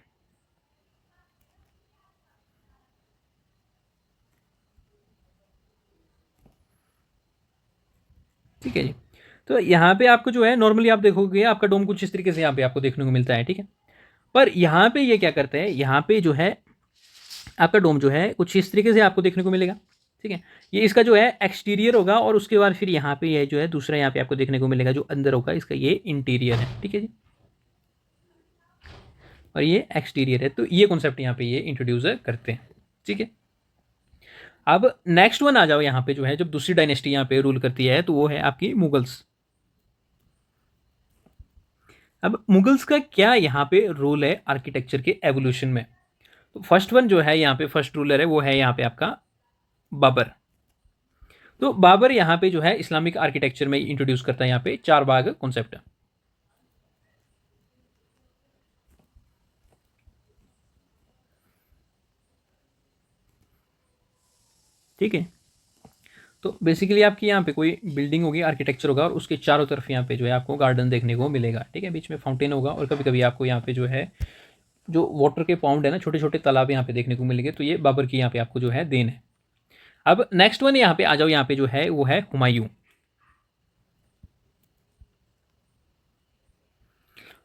ठीक है जी। तो यहाँ पे आपको जो है नॉर्मली आप देखोगे आपका डोम कुछ इस तरीके से यहाँ पे आपको देखने को मिलता है, ठीक है। पर यहाँ पे ये क्या करते हैं, यहाँ पे जो है आपका डोम जो है कुछ इस तरीके से आपको देखने को मिलेगा, ठीक है। ये इसका जो है एक्सटीरियर होगा और उसके बाद फिर यहाँ पे ये जो है दूसरा यहाँ पे आपको देखने को मिलेगा जो अंदर होगा इसका ये इंटीरियर है, ठीक है जी। और ये एक्सटीरियर है, तो ये कॉन्सेप्ट यहाँ पे ये इंट्रोड्यूस करते हैं, ठीक है। अब नेक्स्ट वन आ जाओ, यहाँ पे जो है जब दूसरी डायनेस्टी यहाँ पे रूल करती है तो वो है आपकी मुगल्स। अब मुगल्स का क्या यहाँ पे रोल है आर्किटेक्चर के एवोल्यूशन में। तो फर्स्ट वन जो है यहाँ पे फर्स्ट रूलर है वो है यहाँ पे आपका बाबर। तो बाबर यहाँ पे जो है इस्लामिक आर्किटेक्चर में इंट्रोड्यूस करता है यहाँ पे चार बाग कॉन्सेप्ट, ठीक है। तो बेसिकली आपकी यहाँ पे कोई बिल्डिंग होगी, आर्किटेक्चर होगा और उसके चारों तरफ यहाँ पे जो है आपको गार्डन देखने को मिलेगा, ठीक है। बीच में फाउंटेन होगा और कभी कभी आपको यहाँ पे जो है जो वाटर के पाउंड है ना, छोटे छोटे तालाब यहाँ पे देखने को मिलेंगे। तो ये बाबर की यहाँ पे आपको जो है देन है। अब नेक्स्ट वन यहाँ पे आ जाओ, यहाँ पे जो है वो है हुमायूं।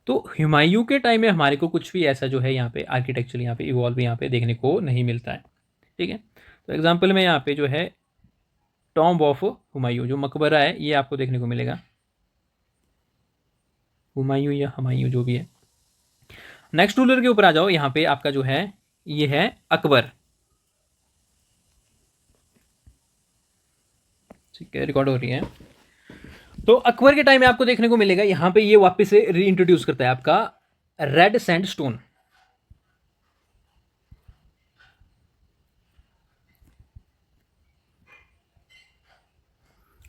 तो हुमायूं के टाइम में हमारे को कुछ भी ऐसा जो है यहाँ पे आर्किटेक्चर यहाँ पे इवॉल्व यहाँ पे देखने को नहीं मिलता है, ठीक है। तो एग्जाम्पल में यहाँ पे जो है टॉम्ब ऑफ हुमायूं जो मकबरा है ये आपको देखने को मिलेगा, हुमायूं या हुमायूं जो भी है। नेक्स्ट रूलर के ऊपर आ जाओ, यहाँ पे आपका जो है ये है अकबर, ठीक है, रिकॉर्ड हो रही है। तो अकबर के टाइम में आपको देखने को मिलेगा यहाँ पे ये वापस से री इंट्रोड्यूस करता है आपका रेड सैंडस्टोन,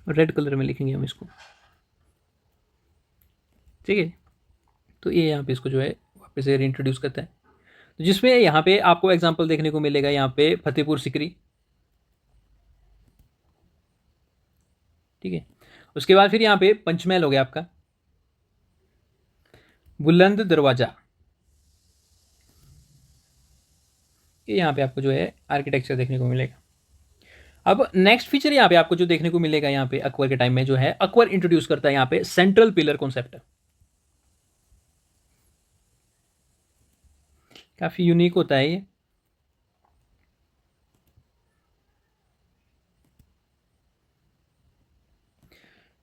रेड कलर में लिखेंगे हम इसको, ठीक है। तो ये यहाँ पे इसको जो है वापस से री इंट्रोड्यूस करता है। तो जिसमें यहाँ पे आपको एग्जाम्पल देखने को मिलेगा यहाँ पे फतेहपुर सिकरी, ठीक है। उसके बाद फिर यहाँ पे पंचमहल हो गया आपका, बुलंद दरवाजा, ये यहाँ पे आपको जो है आर्किटेक्चर देखने को मिलेगा। अब नेक्स्ट फीचर यहाँ पे आपको जो देखने को मिलेगा यहाँ पे अकबर के टाइम में जो है अकबर इंट्रोड्यूस करता है यहाँ पे सेंट्रल पिलर कॉन्सेप्ट, काफी यूनिक होता है ये।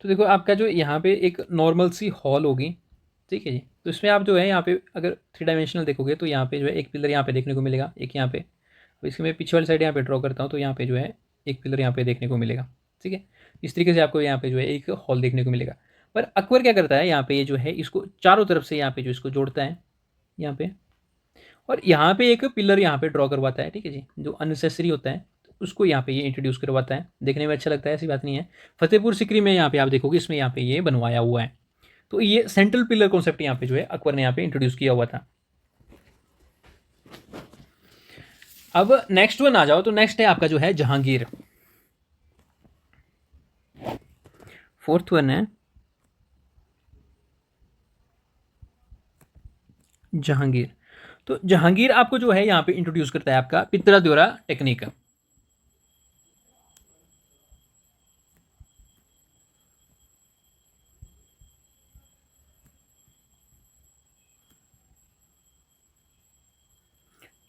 तो देखो आपका जो यहाँ पे एक नॉर्मल सी हॉल होगी, ठीक है जी। तो इसमें आप जो है यहाँ पे अगर थ्री डायमेंशनल देखोगे तो यहाँ पे जो है एक पिलर यहाँ पे देखने को मिलेगा, एक यहाँ पे। तो इसके मैं पीछे वाली साइड यहाँ पे ड्रॉ करता हूँ तो यहाँ पे जो है एक पिलर यहाँ पे देखने को मिलेगा, ठीक है। इस तरीके से आपको यहाँ पे जो है एक हॉल देखने को मिलेगा। पर अकबर क्या करता है यहाँ पे ये जो है इसको चारों तरफ से यहाँ पे जो इसको जोड़ता है यहाँ पे, और यहाँ पे एक पिलर यहाँ पे ड्रॉ करवाता है, ठीक है जी, जो अननेसेसरी होता है उसको यहाँ पे ये इंट्रोड्यूस करवाता है। देखने में अच्छा लगता है, ऐसी बात नहीं है। फतेहपुर सिकरी में यहाँ पे आप देखोगे इसमें यहाँ पे ये बनवाया हुआ है। तो ये सेंट्रल पिलर कॉन्सेप्ट यहाँ पे जो है अकबर ने यहाँ पे इंट्रोड्यूस किया हुआ था। अब नेक्स्ट वन आ जाओ, तो नेक्स्ट है आपका जो है जहांगीर, फोर्थ वन है जहांगीर। तो जहांगीर आपको जो है यहाँ पे इंट्रोड्यूस करता है आपका पित्रा द्योरा टेक्निक।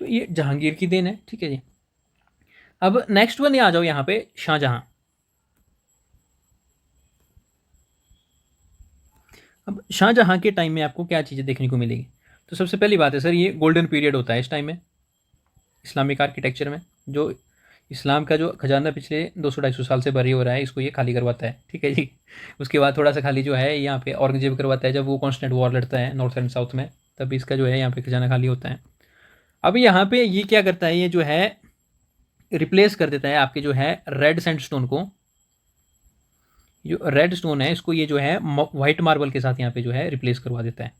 तो ये जहांगीर की देन है, ठीक है जी। अब नेक्स्ट वन आ जाओ यहाँ पे शाहजहां। अब शाहजहां के टाइम में आपको क्या चीज़ें देखने को मिलेगी? तो सबसे पहली बात है सर, ये गोल्डन पीरियड होता है इस टाइम में इस्लामिक आर्किटेक्चर में। जो इस्लाम का जो खजाना पिछले 200-250 साल से भरी हो रहा है, इसको ये खाली करवाता है, ठीक है जी। उसके बाद थोड़ा सा खाली जो है यहाँ पे औरंगजेब करवाता है, जब वो कॉन्स्टेंट वॉर लड़ता है नॉर्थ एंड साउथ में, तब इसका जो है यहाँ पे खजाना खाली होता है। अब यहाँ पे ये क्या करता है, ये जो है रिप्लेस कर देता है आपके जो है रेड सैंडस्टोन को। जो रेड स्टोन है इसको ये जो है वाइट मार्बल के साथ यहाँ पे जो है रिप्लेस करवा देता है।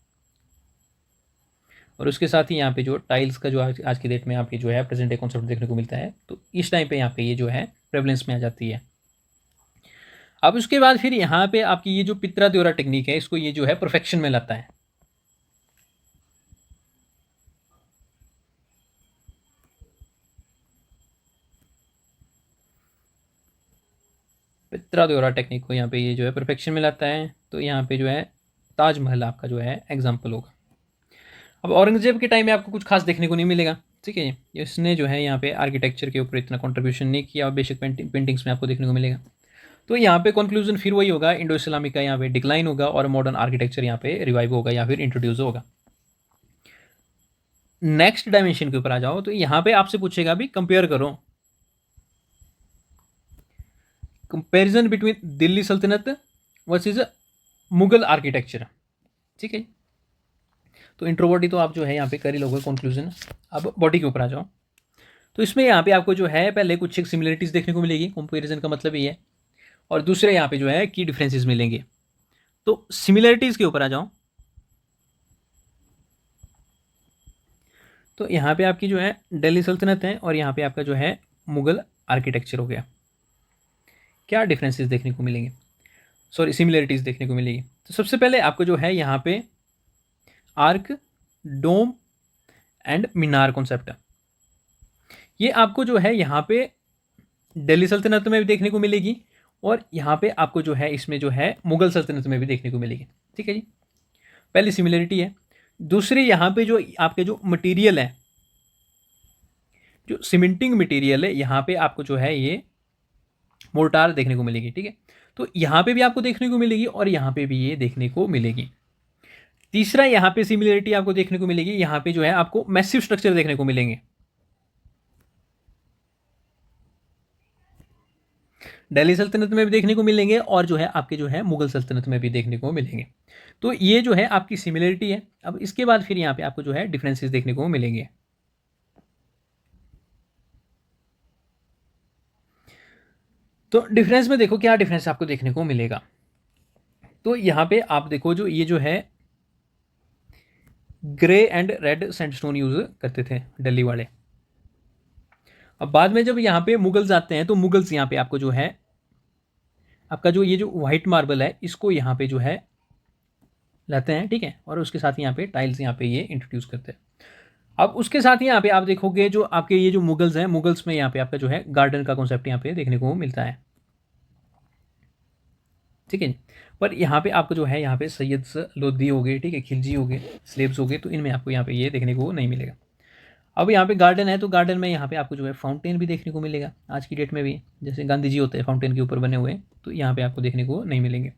और उसके साथ ही यहाँ पे जो टाइल्स का जो आज की डेट में यहाँ पे जो है प्रेजेंट डे कॉन्सेप्ट देखने को मिलता है, तो इस टाइम पे यहाँ पे ये जो है प्रेवलेंस में आ जाती है। अब उसके बाद फिर यहाँ पे आपकी ये जो पित्रा द्योरा टेक्निक है, इसको ये जो है परफेक्शन में लाता है। पित्रा द्योरा टेक्निक को यहाँ पे ये जो है परफेक्शन में लाता है। तो यहाँ पे जो है ताजमहल आपका जो है एग्जाम्पल होगा। अब औरंगजेब के टाइम में आपको कुछ खास देखने को नहीं मिलेगा, ठीक है जी। इसने जो है यहाँ पे आर्किटेक्चर के ऊपर इतना कंट्रीब्यूशन नहीं किया, और बेसिक पेंटिंग्स में आपको देखने को मिलेगा। तो यहाँ पे कंक्लूजन फिर वही होगा, इंडो इस्लामिक का यहाँ पे डिक्लाइन होगा और मॉडर्न आर्किटेक्चर यहाँ पे रिवाइव होगा या फिर इंट्रोड्यूस होगा। नेक्स्ट डायमेंशन के ऊपर आ जाओ, तो यहाँ पे आपसे पूछेगा भी कंपेयर करो, कंपेरिजन बिटवीन दिल्ली सल्तनत वर्सेस मुगल आर्किटेक्चर, ठीक है। तो इंट्रोबॉडी तो आप जो है यहाँ पे कर ही लोगे कंक्लूजन। अब बॉडी के ऊपर आ जाओ, तो इसमें यहाँ पे आपको जो है पहले कुछ एक सिमिलरिटीज़ देखने को मिलेगी, कंपेरिजन का मतलब ये है, और दूसरे यहाँ पे जो है की डिफरेंसेस मिलेंगे। तो सिमिलरिटीज़ के ऊपर आ जाओ, तो यहाँ पे आपकी जो है दिल्ली सल्तनत है और यहाँ पे आपका जो है मुगल आर्किटेक्चर हो गया। क्या डिफरेंसेस देखने को मिलेंगे, सॉरी सिमिलरिटीज़ देखने को मिलेगी। तो सबसे पहले आपको जो है यहाँ पे आर्क, डोम एंड मीनार कॉन्सेप्ट, ये आपको जो है यहाँ पे दिल्ली सल्तनत में भी देखने को मिलेगी और यहाँ पे आपको जो है इसमें जो है मुगल सल्तनत में भी देखने को मिलेगी, ठीक है जी। पहली सिमिलरिटी है। दूसरी यहाँ पे जो आपके जो मटेरियल है, जो सीमेंटिंग मटेरियल है, यहाँ पे आपको जो है ये मोर्टार देखने को मिलेगी, ठीक है। तो यहाँ पे भी आपको देखने को मिलेगी और यहाँ पे भी ये देखने को मिलेगी। तीसरा यहाँ पे सिमिलरिटी आपको देखने को मिलेगी, यहाँ पे जो है आपको मैसिव स्ट्रक्चर देखने को मिलेंगे। दिल्ली सल्तनत में भी देखने को मिलेंगे और जो है आपके जो है मुगल सल्तनत में भी देखने को मिलेंगे। तो ये जो है आपकी सिमिलरिटी है। अब इसके बाद फिर यहाँ पे आपको जो है डिफरेंसेस देखने को मिलेंगे। तो डिफरेंस में देखो क्या डिफरेंस आपको देखने को मिलेगा। तो यहाँ पे आप देखो जो ये जो है grey and red sandstone use करते थे दिल्ली वाले। अब बाद में जब यहाँ पे मुगल्स आते हैं, तो मुगल्स यहाँ पे आपको जो है आपका जो ये जो व्हाइट मार्बल है, इसको यहाँ पे जो है लाते हैं, ठीक है। और उसके साथ यहाँ पे टाइल्स यहाँ पे ये इंट्रोड्यूस करते हैं। अब उसके साथ ही यहाँ पे आप देखोगे जो आपके ये जो मुगल्स हैं, मुगल्स में यहाँ पे आपका जो है गार्डन का कॉन्सेप्ट यहाँ पे देखने को मिलता है, ठीक है। पर यहाँ पे आपको जो है यहाँ पे सैयद लोधी हो गए, ठीक है, खिलजी हो गए, स्लेब्स हो गए, तो इनमें आपको यहाँ पे ये देखने को नहीं मिलेगा। अब यहाँ पे गार्डन है, तो गार्डन में यहाँ पे आपको जो है फाउंटेन भी देखने को मिलेगा आज की डेट में भी, जैसे गांधी जी होते हैं फाउंटेन के ऊपर बने हुए, तो यहाँ पे आपको देखने को नहीं मिलेंगे।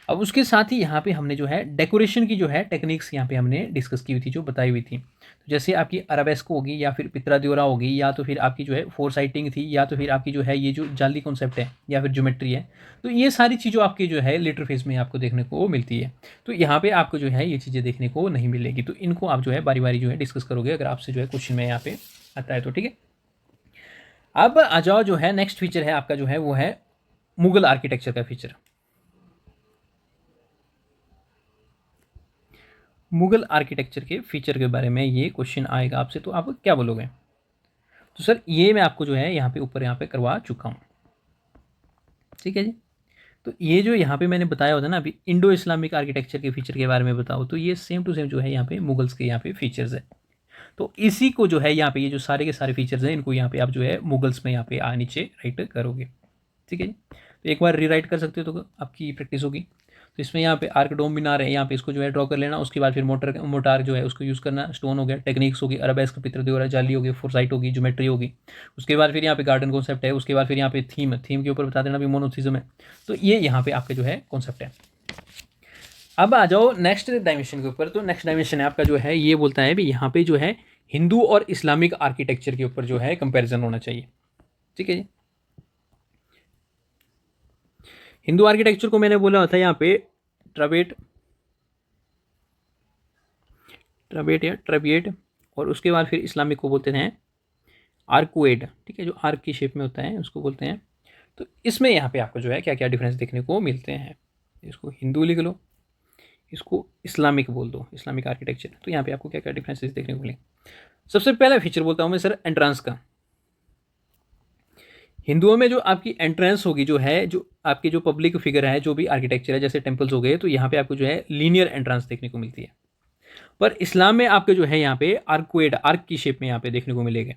अब उसके साथ ही यहाँ पे हमने जो है डेकोरेशन की जो है टेक्निक्स यहाँ पे हमने डिस्कस की हुई थी, जो बताई हुई थी। तो जैसे आपकी अराबेस्को होगी या फिर पित्रा द्योरा होगी, या तो फिर आपकी जो है फोर साइटिंग थी, या तो फिर आपकी जो है ये जो जाली कॉन्सेप्ट है, या फिर ज्योमेट्री है। तो ये सारी चीज़ों आपकी जो है लेटर फेज में आपको देखने को मिलती है। तो यहाँ पे आपको जो है ये चीज़ें देखने को नहीं मिलेगी। तो इनको आप जो है बारी बारी जो है डिस्कस करोगे, अगर आपसे जो है क्वेश्चन में यहाँ पे आता है तो, ठीक है। अब आ जाओ जो है नेक्स्ट फीचर है आपका जो है वो है मुगल आर्किटेक्चर का फीचर। मुगल आर्किटेक्चर के फीचर के बारे में ये क्वेश्चन आएगा आपसे, तो आप क्या बोलोगे? तो सर ये मैं आपको जो है यहाँ पे ऊपर यहाँ पे करवा चुका हूँ, ठीक है जी। तो ये जो यहाँ पे मैंने बताया होता है ना अभी इंडो इस्लामिक आर्किटेक्चर के फीचर के बारे में बताओ, तो ये सेम टू सेम जो है यहाँ पे मुगल्स के यहाँ पे फीचर्स है। तो इसी को जो है यहाँ पे ये जो सारे के सारे फीचर्स हैं इनको यहाँ पे आप जो है मुगल्स में यहाँ पे नीचे राइट करोगे। ठीक है जी, तो एक बार रीराइट कर सकते हो तो आपकी प्रैक्टिस होगी। तो इसमें यहाँ पे आर्क डोम मीनार है, यहाँ पे इसको जो है ड्रॉ कर लेना। उसके बाद फिर मोटार जो है उसको यूज़ करना। स्टोन हो गया, टेक्निक्स होगी, अरबेस्क, पितृदेवरा, जाली होगी, फोरसाइट होगी, ज्योमेट्री होगी। उसके बाद फिर यहाँ पे गार्डन कॉन्सेप्ट है। उसके बाद फिर यहाँ पे थीम के ऊपर बता देना भी मोनोथिज्म है। तो ये यहाँ पे आपका जो है कॉन्सेप्ट है। अब आ जाओ नेक्स्ट डायमेंशन के ऊपर। तो नेक्स्ट डायमेंशन है आपका जो है ये बोलता है भी यहाँ पे जो है हिंदू और इस्लामिक आर्किटेक्चर के ऊपर जो है कंपैरिजन होना चाहिए। ठीक है जी, हिंदू आर्किटेक्चर को मैंने बोला था यहाँ पे ट्रबेट और उसके बाद फिर इस्लामिक को बोलते हैं आर्कुएड। ठीक है, जो आर्क की शेप में होता है उसको बोलते हैं। तो इसमें यहाँ पे आपको जो है क्या क्या डिफरेंस देखने को मिलते हैं। इसको हिंदू लिख लो, इसको इस्लामिक बोल दो, इस्लामिक आर्किटेक्चर। तो यहाँ पे आपको क्या क्या डिफरेंसेस देखने को मिलेंगे। सबसे पहला फीचर बोलता हूँ मैं सर एंट्रांस का। हिंदुओं में जो आपकी एंट्रेंस होगी जो है, जो आपकी जो पब्लिक फिगर है, जो भी आर्किटेक्चर है जैसे टेम्पल्स हो गए, तो यहाँ पे आपको जो है लीनियर एंट्रेंस देखने को मिलती है। पर इस्लाम में आपके जो है यहाँ पे आर्कुएड, आर्क की शेप में यहाँ पे देखने को मिलेगा।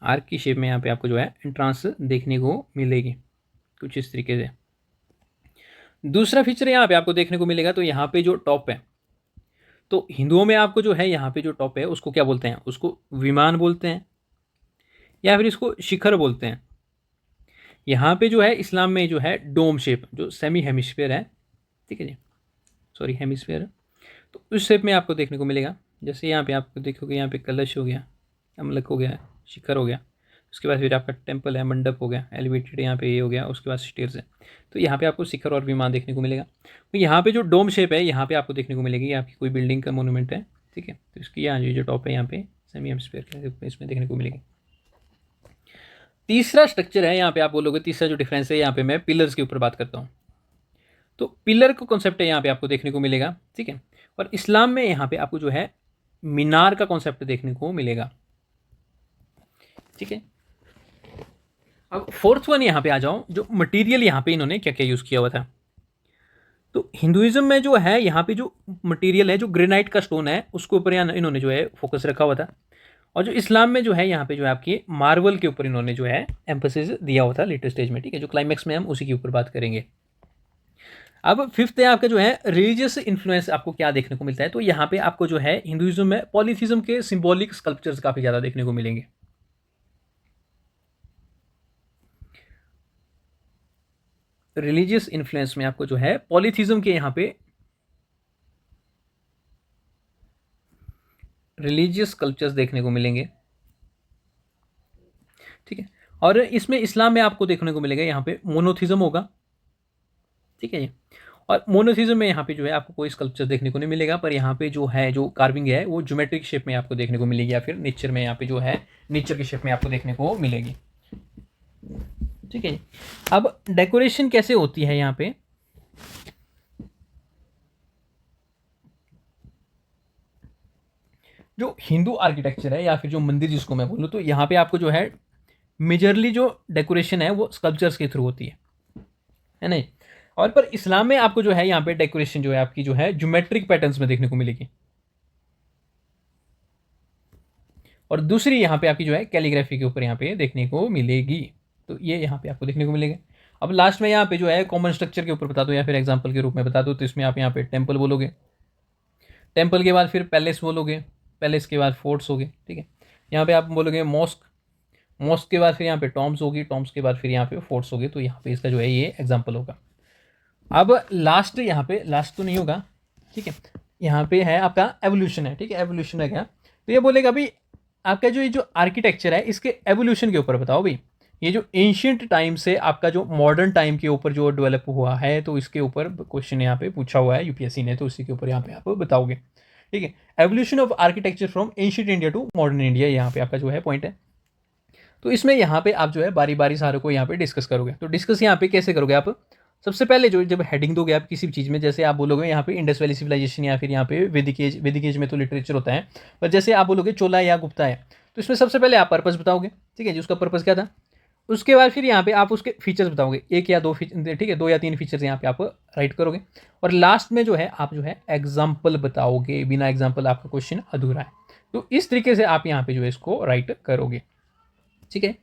आर्क की शेप में यहाँ पे आपको जो है एंट्रांस देखने को मिलेगी कुछ इस तरीके से। दूसरा फीचर यहाँ पे आपको देखने को मिलेगा, तो यहाँ पे जो टॉप है, तो हिंदुओं में आपको जो है यहाँ पे जो टॉप है उसको क्या बोलते हैं, उसको विमान बोलते हैं या फिर इसको शिखर बोलते हैं। यहाँ पे जो है इस्लाम में जो है डोम शेप, जो सेमी हेमिस्फीयर है, ठीक है जी, सॉरी हेमिस्फीयर, तो उस शेप में आपको देखने को मिलेगा। जैसे यहाँ पे आपको देखोगे यहाँ पे कलश हो गया, अमलक हो गया, शिखर हो गया, उसके बाद फिर आपका टेम्पल है, मंडप हो गया, एलिवेटेड यहाँ पे ये हो गया, उसके बाद स्टेयर्स है। तो यहाँ पे आपको शिखर और विमान देखने को मिलेगा। तो यहाँ पे जो डोम शेप है यहाँ पे आपको देखने को मिलेगी, आपकी कोई बिल्डिंग का मोनूमेंट है, ठीक है, तो इसकी यहाँ जो टॉप है यहाँ पे सेमी हेमिस्फीयर इसमें देखने को मिलेगी। तीसरा स्ट्रक्चर है यहाँ पे आप बोलोगे, तीसरा जो डिफरेंस है यहाँ पे मैं पिलर्स के ऊपर बात करता हूँ। तो पिलर का कॉन्सेप्ट है यहाँ पे आपको देखने को मिलेगा, ठीक है। और इस्लाम में यहाँ पे आपको जो है मीनार का कॉन्सेप्ट देखने को मिलेगा, ठीक है। अब फोर्थ वन यहाँ पे आ जाओ, जो मटेरियल यहाँ पे इन्होंने क्या क्या यूज़ किया हुआ था। तो हिंदुइज्म में जो है यहाँ पे जो मटेरियल है, जो ग्रेनाइट का स्टोन है, उसके ऊपर इन्होंने जो है फोकस रखा हुआ था। और जो इस्लाम में जो है यहाँ पे जो है आपकी मार्बल के ऊपर इन्होंने जो है एम्फोसिस दिया हुआ था लेटर स्टेज में, ठीक है। जो क्लाइमैक्स में हम उसी के ऊपर बात करेंगे। अब फिफ्थ है आपका जो है रिलीजियस इन्फ्लुएंस आपको क्या देखने को मिलता है। तो यहाँ पे आपको जो है हिंदुइज्म में पॉलीथिज्म के सिंबॉलिक स्कल्पचर्स काफ़ी ज़्यादा देखने को मिलेंगे। रिलीजियस इन्फ्लुएंस में आपको जो है पॉलीथिज्म के यहाँ पे रिलीजियस कल्चर्स देखने को मिलेंगे, ठीक है। और इसमें इस्लाम में आपको देखने को मिलेगा यहाँ पे मोनोथिज्म होगा, ठीक है जी। और मोनोथिज्म में यहाँ पे जो है आपको कोई स्कल्पचर देखने को नहीं मिलेगा, पर यहाँ पे जो है जो कार्विंग है वो ज्योमेट्रिक शेप में आपको देखने को मिलेगी, या फिर नेचर में यहाँ पे जो है नेचर की शेप में आपको देखने को मिलेगी, ठीक है। अब डेकोरेशन कैसे होती है यहाँ पे, जो हिंदू आर्किटेक्चर है या फिर जो मंदिर जिसको मैं बोलूँ, तो यहाँ पे आपको जो है मेजरली जो डेकोरेशन है वो स्कल्पचर्स के थ्रू होती है नहीं। और पर इस्लाम में आपको जो है यहाँ पे डेकोरेशन जो है आपकी जो है ज्योमेट्रिक पैटर्न्स में देखने को मिलेगी। और दूसरी यहाँ पे आपकी जो है कैलीग्राफी के ऊपर यहाँ पे देखने को मिलेगी। तो ये यहाँ पे आपको देखने को मिलेगा। अब लास्ट में यहाँ पे जो है कॉमन स्ट्रक्चर के ऊपर बता दो या फिर एग्जाम्पल के रूप में बता दो, तो इसमें आप यहाँ पे टेम्पल बोलोगे, टेम्पल के बाद फिर पैलेस बोलोगे, पैलेस के बाद फोर्ट्स हो गए, ठीक है। यहाँ पे आप बोलोगे मॉस्क, मॉस्क के बाद फिर यहाँ पे टॉम्स होगी, टॉम्स के बाद फिर यहाँ पे फोर्ट्स हो गए। तो यहाँ पे इसका जो है ये एग्जाम्पल होगा। अब लास्ट यहाँ पे लास्ट तो नहीं होगा, ठीक है। यहाँ पे है आपका एवोल्यूशन है, ठीक है। एवोल्यूशन है क्या, तो ये बोलेगा भाई आपका जो ये जो आर्किटेक्चर है इसके एवोल्यूशन के ऊपर बताओ भाई, ये जो एंशियंट टाइम से आपका जो मॉडर्न टाइम के ऊपर जो डेवलप हुआ है, तो इसके ऊपर क्वेश्चन यहाँ पे पूछा हुआ है यूपीएससी ने, तो इसी के ऊपर यहाँ पे आप बताओगे, ठीक है। Evolution of architecture from ancient India to modern India, यहाँ पे आपका जो है पॉइंट है। तो इसमें यहाँ पे आप जो है बारी बारी सारे को यहाँ पे डिस्कस करोगे। तो डिस्कस यहाँ पे कैसे करोगे आप, सबसे पहले जो जब हेडिंग दोगे आप किसी भी चीज़ में, जैसे आप बोलोगे यहाँ पे इंडस वैली सिविलाइजेशन या फिर यहाँ पे वैदिक एज में तो लिटरेचर होता है, पर जैसे आप बोलोगे चोला या गुप्ता है, तो इसमें सबसे पहले आप पर्पस बताओगे, ठीक है जी, उसका पर्पस क्या था। उसके बाद फिर यहाँ पे आप उसके फीचर्स बताओगे, एक या दो फीचर, ठीक है, 2 या 3 फीचर्स यहाँ पे आप राइट करोगे, और लास्ट में जो है आप जो है एग्जाम्पल बताओगे, बिना एग्जाम्पल आपका क्वेश्चन अधूरा है। तो इस तरीके से आप यहाँ पे जो है इसको राइट करोगे, ठीक है।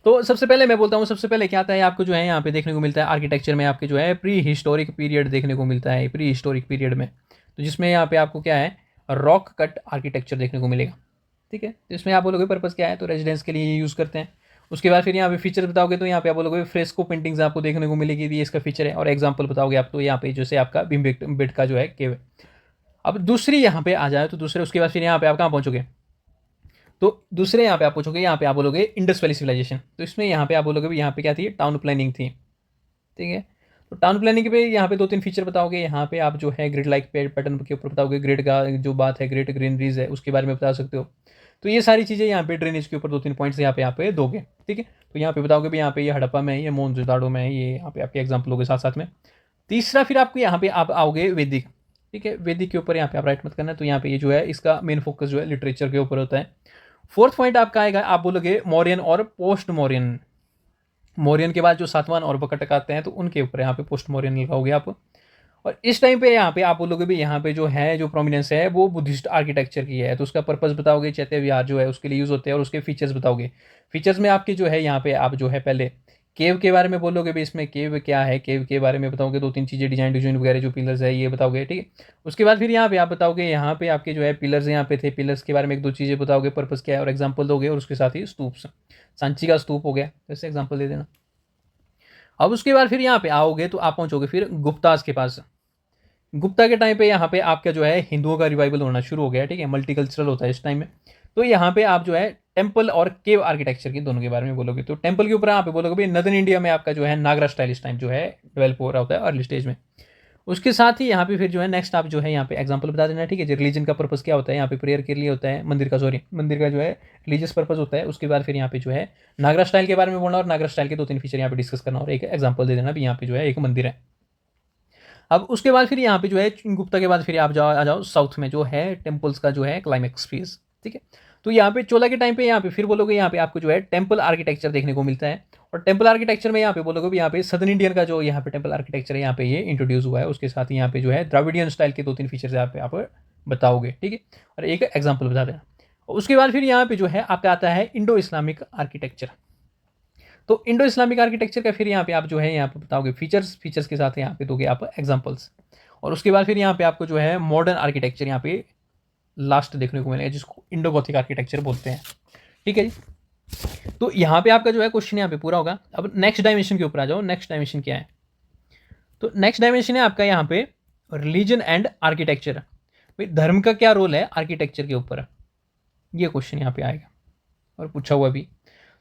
तो सबसे पहले मैं बोलता हूँ, सबसे पहले क्या आता है आपको जो है यहाँ पे देखने को मिलता है आर्किटेक्चर में, आपके जो है प्री हिस्टोरिक पीरियड देखने को मिलता है, प्री हिस्टोरिक पीरियड में, तो जिसमें यहाँ पे आपको क्या है, रॉक कट आर्किटेक्चर देखने को मिलेगा, ठीक है। तो इसमें आप बोलोगे पर्पज़ क्या है, तो रेजिडेंस के लिए यूज़ करते हैं। उसके बाद फिर यहाँ पे फीचर बताओगे, तो यहाँ पे आप बोलोगे फ्रेस्को पेंटिंग्स आपको देखने को मिलेगी, ये इसका फीचर है, और एग्जाम्पल बताओगे आप, तो यहाँ पे जैसे आपका भीमबेटका जो है केव है। अब दूसरी यहाँ पे आ जाए, तो दूसरे उसके बाद फिर यहाँ पे आप कहाँ पहुँचोगे, तो दूसरे यहाँ पे आप पूछोगे, यहाँ पे आप बोलोगे इंडस वैली सिविलाइजेशन, तो इसमें यहाँ पे आप बोलोगे भी यहाँ पे क्या थी, टाउन प्लानिंग थी, ठीक है। तो टाउन प्लानिंग पे यहाँ पे 2-3 फीचर बताओगे, यहाँ पे आप जो है ग्रिड लाइक पैटर्न के ऊपर बताओगे, ग्रिड का जो बात है, ग्रिड ग्रीनरीज है उसके बारे में बता सकते हो। तो ये सारी चीज़ें यहाँ पे ड्रेनेज के ऊपर 2-3 पॉइंट्स यहाँ पे दोगे, ठीक है। तो यहाँ पे बताओगे भी यहाँ पे ये हड़प्पा में है, ये मोहनजोदाड़ो में है, ये यहाँ पे आपके एग्जाम्पल होगे साथ साथ में। तीसरा फिर आपको यहाँ पे आप आओगे वैदिक, ठीक है, वैदिक के ऊपर यहाँ पे आप राइट मत करना, तो यहाँ पे ये जो है इसका मेन फोकस जो है लिटरेचर के ऊपर होता है। फोर्थ पॉइंट आपका आएगा, आप बोलोगे मौर्यन और पोस्ट मौर्यन, मौर्यन के बाद जो सातवान और बकटक आते हैं, तो उनके ऊपर यहाँ पे पोस्ट मौर्यन लगाओगे आप। और इस टाइम पे यहाँ पे आप बोलोगे भी यहाँ पे जो है जो प्रोमिनेंस है वो बुद्धिस्ट आर्किटेक्चर की है, तो उसका पर्पस बताओगे, चैत्य विहार जो है उसके लिए यूज़ होते हैं, और उसके फीचर्स बताओगे। फीचर्स में आपके जो है यहाँ पे आप जो है पहले केव के बारे में बोलोगे भी, इसमें केव क्या है, केव के बारे में बताओगे, 2-3 चीज़ें डिजाइन वगैरह जो पिलर्स है ये बताओगे, ठीक है। उसके बाद फिर यहाँ पे आप बताओगे, यहाँ पे आपके जो है पिलर्स यहाँ पे थे, पिलर्स के बारे में 1-2 चीज़ें बताओगे, पर्पस क्या है, और एग्जाम्पल दोगे, और उसके साथ ही स्तूप, सांची का स्तूप हो गया, जैसे एग्जाम्पल दे देना। अब उसके बाद फिर यहाँ पे आओगे तो आप पहुँचोगे फिर गुप्तास के पास। गुप्ता के टाइम पे यहाँ पे आपका जो है हिंदुओं का रिवाइवल होना शुरू हो गया, ठीक है, मल्टीकल्चरल होता है इस टाइम में। तो यहाँ पे आप जो है टेम्पल और केव आर्किटेक्चर की दोनों के बारे में बोलोगे, तो टेम्पल के ऊपर यहाँ पे बोलोगे भाई नदर्न इंडिया में आपका जो है नागरा स्टाइल इस टाइम जो है डेवलप हो रहा होता है अर्ली स्टेज में। उसके साथ ही यहाँ पे फिर जो है नेक्स्ट आप जो है यहाँ पे एग्जाम्पल बता देना, ठीक है, रिलीजन का पर्पस क्या होता है, यहाँ पे प्रेयर के लिए होता है, मंदिर का जो है रिलीजियस पर्पस होता है। उसके बाद फिर यहाँ पे जो है नागरा स्टाइल के बारे में बोलना, और नागरा स्टाइल के 2-3 फीचर यहाँ पे डिस्कस करना, और एक एग्जाम्पल दे देना भी यहाँ पे जो है एक मंदिर है। अब उसके बाद फिर यहाँ पे जो है गुप्ता के बाद फिर आप आ जाओ साउथ में, जो है टेम्पल्स का जो है क्लाइमेक्स फेज, ठीक है। तो यहाँ पे चोला के टाइम पे यहाँ पे फिर बोलोगे यहाँ पे आपको जो है टेम्पल आर्किटेक्चर देखने को मिलता है, और टेम्पल आर्किटेक्चर में यहाँ पे बोलोगे भी यहाँ पे सदर्न इंडियन का जो यहाँ पे टेम्पल आर्किटेक्चर है यहाँ पे ये इंट्रोड्यूस हुआ है। उसके साथ ही यहाँ पे जो है द्राविडियन स्टाइल के 2-3 फीचर्स यहाँ पे आप बताओगे, ठीक है, और एक एग्जाम्पल बता देना। उसके बाद फिर यहाँ पे जो है आपका आता है इंडो इस्लामिक आर्किटेक्चर। तो इंडो इस्लामिक आर्किटेक्चर का फिर यहाँ पे आप जो है यहाँ पे बताओगे फीचर्स के साथ यहाँ पे दोगे आप एग्जांपल्स। और उसके बाद फिर यहाँ पे आपको जो है मॉडर्न आर्किटेक्चर यहाँ पे लास्ट देखने को मिलेगा, जिसको इंडो गॉथिक आर्किटेक्चर बोलते हैं, ठीक है जी। तो यहाँ पे आपका जो है क्वेश्चन यहाँ पे पूरा होगा। अब नेक्स्ट डायमेंशन के ऊपर आ जाओ, नेक्स्ट डायमेंशन क्या है, तो नेक्स्ट डायमेंशन है आपका यहाँ पे रिलीजन एंड आर्किटेक्चर। भाई धर्म का क्या रोल है आर्किटेक्चर के ऊपर, ये क्वेश्चन यहाँ पे आएगा और पूछा हुआ भी।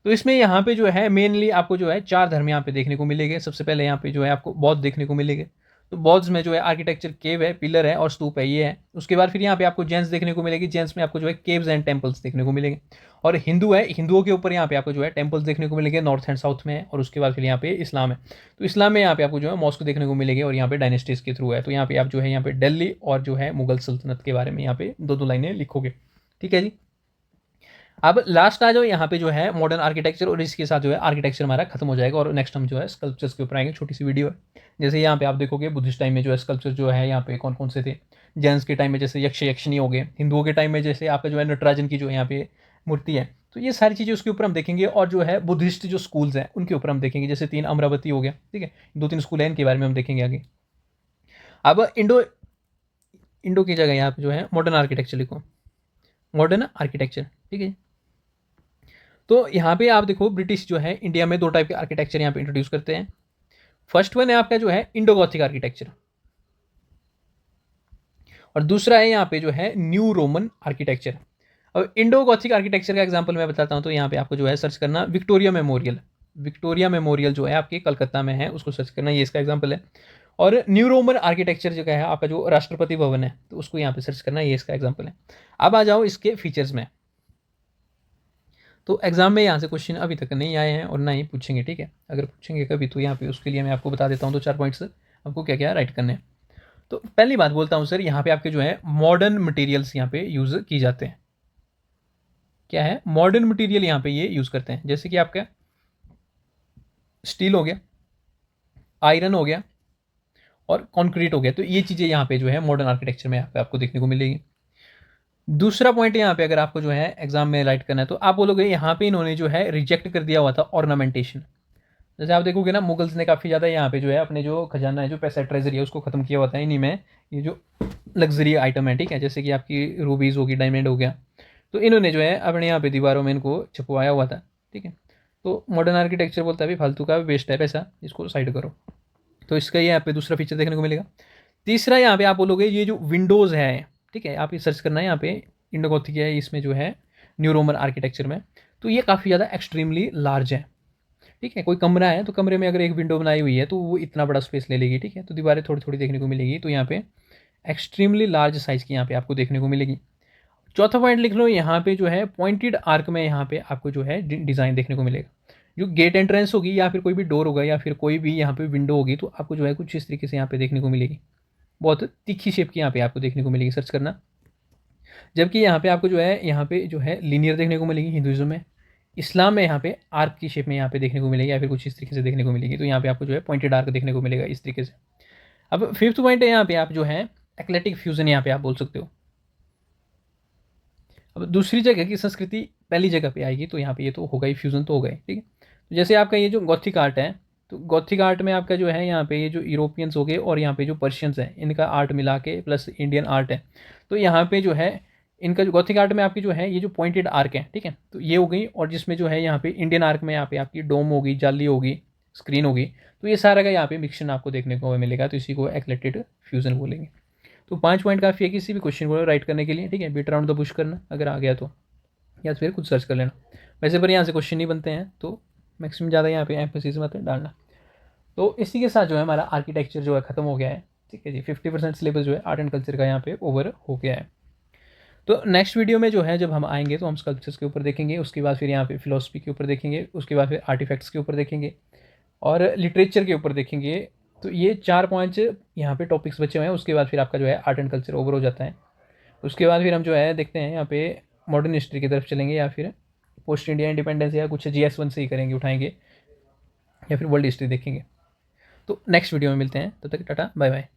तो इसमें यहाँ पे जो है मेनली आपको जो है 4 धर्म यहाँ पे देखने को मिलेंगे। सबसे पहले यहाँ पे जो है आपको बौद्ध देखने को मिलेंगे, तो बौद्ध में जो है आर्किटेक्चर केव है, पिलर है और स्तूप है, ये है। उसके बाद फिर यहाँ पे आपको जैन्स देखने को मिलेगी, जैन्स में आपको जो है केव्स एंड टेम्पल्स देखने को मिलेंगे। और हिंदू है, हिंदुओं के ऊपर यहाँ पे आपको जो है टेम्पल्स देखने को मिलेंगे नॉर्थ एंड साउथ में। और उसके बाद फिर यहाँ पे इस्लाम है, तो इस्लाम में यहाँ पे आपको जो है मॉस्क देखने को मिलेंगे, और यहाँ पे डायनेस्टीज के थ्रू है। तो यहाँ पे आप जो है यहाँ पे दिल्ली और जो है मुगल सल्तनत के बारे में यहाँ पे 2-2 लाइनें लिखोगे, ठीक है जी। अब लास्ट आ जाओ यहाँ पे जो है मॉडर्न आर्किटेक्चर, और इसके साथ जो है आर्किटेक्चर हमारा खत्म हो जाएगा, और नेक्स्ट हम जो है स्कल्पचर्स के ऊपर आएंगे। छोटी सी वीडियो है। जैसे यहाँ पे आप देखोगे बुद्धिस्ट टाइम में जो है स्कल्पचर जो है यहाँ पे कौन कौन से थे, जैन्स के टाइम में जैसे यक्षनी हो गए, हिंदुओं के टाइम में जैसे आपका जो है नटराजन की जो यहाँ पे मूर्ति है। तो ये सारी चीज़ें उसके ऊपर हम देखेंगे, और जो है बुद्धिस्ट जो स्कूल्स हैं उनके ऊपर हम देखेंगे, जैसे 3 अमरावती हो गया, ठीक है, 2-3 स्कूल हैं, इनके बारे में हम देखेंगे आगे। अब इंडो की जगह यहाँ पे जो है मॉडर्न आर्किटेक्चर लिखो, मॉडर्न आर्किटेक्चर, ठीक है। तो यहाँ पे आप देखो ब्रिटिश जो है इंडिया में 2 टाइप के आर्किटेक्चर यहाँ पे इंट्रोड्यूस करते हैं। फर्स्ट वन है आपका जो है इंडो गॉथिक आर्किटेक्चर, और दूसरा है यहाँ पे जो है न्यू रोमन आर्किटेक्चर। अब इंडो गॉथिक आर्किटेक्चर का एग्जांपल मैं बताता हूँ, तो यहाँ पे आपको जो है सर्च करना विक्टोरिया मेमोरियल। विक्टोरिया मेमोरियल जो है आपके कलकत्ता में है, उसको सर्च करना, ये इसका एग्जाम्पल है। और न्यू रोमन आर्किटेक्चर जो है आपका जो राष्ट्रपति भवन है, तो उसको यहाँ पे सर्च करना, ये इसका एग्जाम्पल है। अब आ जाओ इसके फीचर्स में। तो एग्जाम में यहाँ से क्वेश्चन अभी तक नहीं आए हैं और ना ही पूछेंगे, ठीक है। अगर पूछेंगे कभी तो यहाँ पे उसके लिए मैं आपको बता देता हूँ 2-4 पॉइंट्स आपको क्या क्या राइट करने हैं। तो पहली बात बोलता हूँ सर, यहाँ पे आपके जो है मॉडर्न मटेरियल्स यहाँ पे यूज़ की जाते हैं। क्या है, मॉडर्न मटेरियल यहाँ पे ये यूज़ करते हैं, जैसे कि आपका स्टील हो गया, आयरन हो गया और कंक्रीट हो गया। तो ये चीज़ें यहाँ पे जो है मॉडर्न आर्किटेक्चर में यहाँ पे आपको देखने को मिलेगी। दूसरा पॉइंट यहाँ पे अगर आपको जो है एग्जाम में राइट करना है तो आप बोलोगे यहाँ पे इन्होंने जो है रिजेक्ट कर दिया हुआ था ऑर्नामेंटेशन। जैसे आप देखोगे ना, मुगल्स ने काफ़ी ज़्यादा यहाँ पे जो है अपने जो खजाना है, जो पैसा ट्रेजरी है, उसको खत्म किया हुआ था इन्हीं में। ये जो लग्जरी आइटम है, ठीक है, जैसे कि आपकी रूबीज़ होगी, डायमंड हो गया, तो इन्होंने जो है अपने यहाँ पे दीवारों में इनको छपवाया हुआ था, ठीक है। तो मॉडर्न आर्किटेक्चर बोलता है भाई फालतू का वेस्ट है पैसा, इसको साइड करो। तो इसका यहाँ पे दूसरा फीचर देखने को मिलेगा। तीसरा यहाँ पे आप बोलोगे ये जो विंडोज़ है, ठीक है, आप ये सर्च करना है यहाँ पे इंडो गॉथिक है, इसमें जो है न्यू रोमन आर्किटेक्चर में, तो ये काफ़ी ज़्यादा एक्सट्रीमली लार्ज है, ठीक है। कोई कमरा है तो कमरे में अगर एक विंडो बनाई हुई है तो वो इतना बड़ा स्पेस ले लेगी, ठीक है। तो दीवारें थोड़ी थोड़ी देखने को मिलेगी, तो यहाँ पे एक्सट्रीमली लार्ज साइज़ की यहाँ पे आपको देखने को मिलेगी। चौथा पॉइंट लिख लो, यहाँ पे जो है पॉइंटेड आर्क में यहाँ पे आपको जो है डिज़ाइन देखने को मिलेगा। जो गेट एंट्रेंस होगी या फिर कोई भी डोर होगा या फिर कोई भी यहाँ पे विंडो होगी, तो आपको जो है कुछ इस तरीके से यहाँ पे देखने को मिलेगी। बहुत तीखी शेप की यहाँ पे आपको देखने को मिलेगी, सर्च करना। जबकि यहाँ पे आपको जो है लीनियर देखने को मिलेगी हिंदुइज्म में। इस्लाम में यहाँ पे आर्क की शेप में यहाँ पे देखने को मिलेगी या फिर कुछ इस तरीके से देखने को मिलेगी। तो यहाँ पे आपको जो है पॉइंटेड आर्क देखने को मिलेगा इस तरीके से। अब फिफ्थ पॉइंट है यहाँ पे आप जो है एक्लेटिक फ्यूजन यहाँ पे आप बोल सकते हो। अब दूसरी जगह की संस्कृति पहली जगह पे आएगी, तो यहाँ पे ये तो होगा ही, फ्यूजन तो होगा ही, ठीक है। तो जैसे आपका ये जो गॉथिक आर्ट है, तो गॉथिक आर्ट में आपका जो है यहाँ पे ये जो यूरोपियंस हो गए और यहाँ पे जो पर्शियंस हैं, इनका आर्ट मिला के प्लस इंडियन आर्ट है, तो यहाँ पे जो है इनका जो गॉथिक आर्ट में आपकी जो है ये जो पॉइंटेड आर्क है, ठीक है, तो ये हो गई। और जिसमें जो है यहाँ पे इंडियन आर्क में यहाँ पे आपकी डोम होगी, जाली होगी, स्क्रीन होगी, तो ये सारा का यहाँ पे मिक्सचर आपको देखने को मिलेगा। तो इसी को एक्लेटेड फ्यूजन बोलेंगे। तो 5 पॉइंट काफ़ी है किसी भी क्वेश्चन को राइट करने के लिए, ठीक है। बीट अराउंड द बुश करना अगर आ गया तो, या फिर कुछ सर्च कर लेना। वैसे पर यहाँ से क्वेश्चन नहीं बनते हैं, तो मैक्सिमम ज़्यादा यहाँ पे एम्फेसिस मत डालना। तो इसी के साथ जो है हमारा आर्किटेक्चर जो है ख़त्म हो गया है, ठीक है जी। 50% सिलेबस जो है आर्ट एंड कल्चर का यहाँ पे ओवर हो गया है। तो नेक्स्ट वीडियो में जो है जब हम आएंगे तो हम स्कल्पचर्स के ऊपर देखेंगे, उसके बाद फिर यहाँ पे फिलोसफी के ऊपर देखेंगे, उसके बाद फिर आर्टिफैक्ट्स के ऊपर देखेंगे और लिटरेचर के ऊपर देखेंगे। तो ये 4 पॉइंट्स यहाँ पे टॉपिक्स बचे हुए हैं। उसके बाद फिर आपका जो है आर्ट एंड कल्चर ओवर हो जाता है। उसके बाद फिर हम जो है देखते हैं यहाँ पे मॉडर्न हिस्ट्री की तरफ चलेंगे या फिर पोस्ट इंडिया इंडिपेंडेंस या कुछ GS1 से ही करेंगे, उठाएंगे, या फिर वर्ल्ड हिस्ट्री देखेंगे। तो नेक्स्ट वीडियो में मिलते हैं, तब तक टाटा बाय बाय।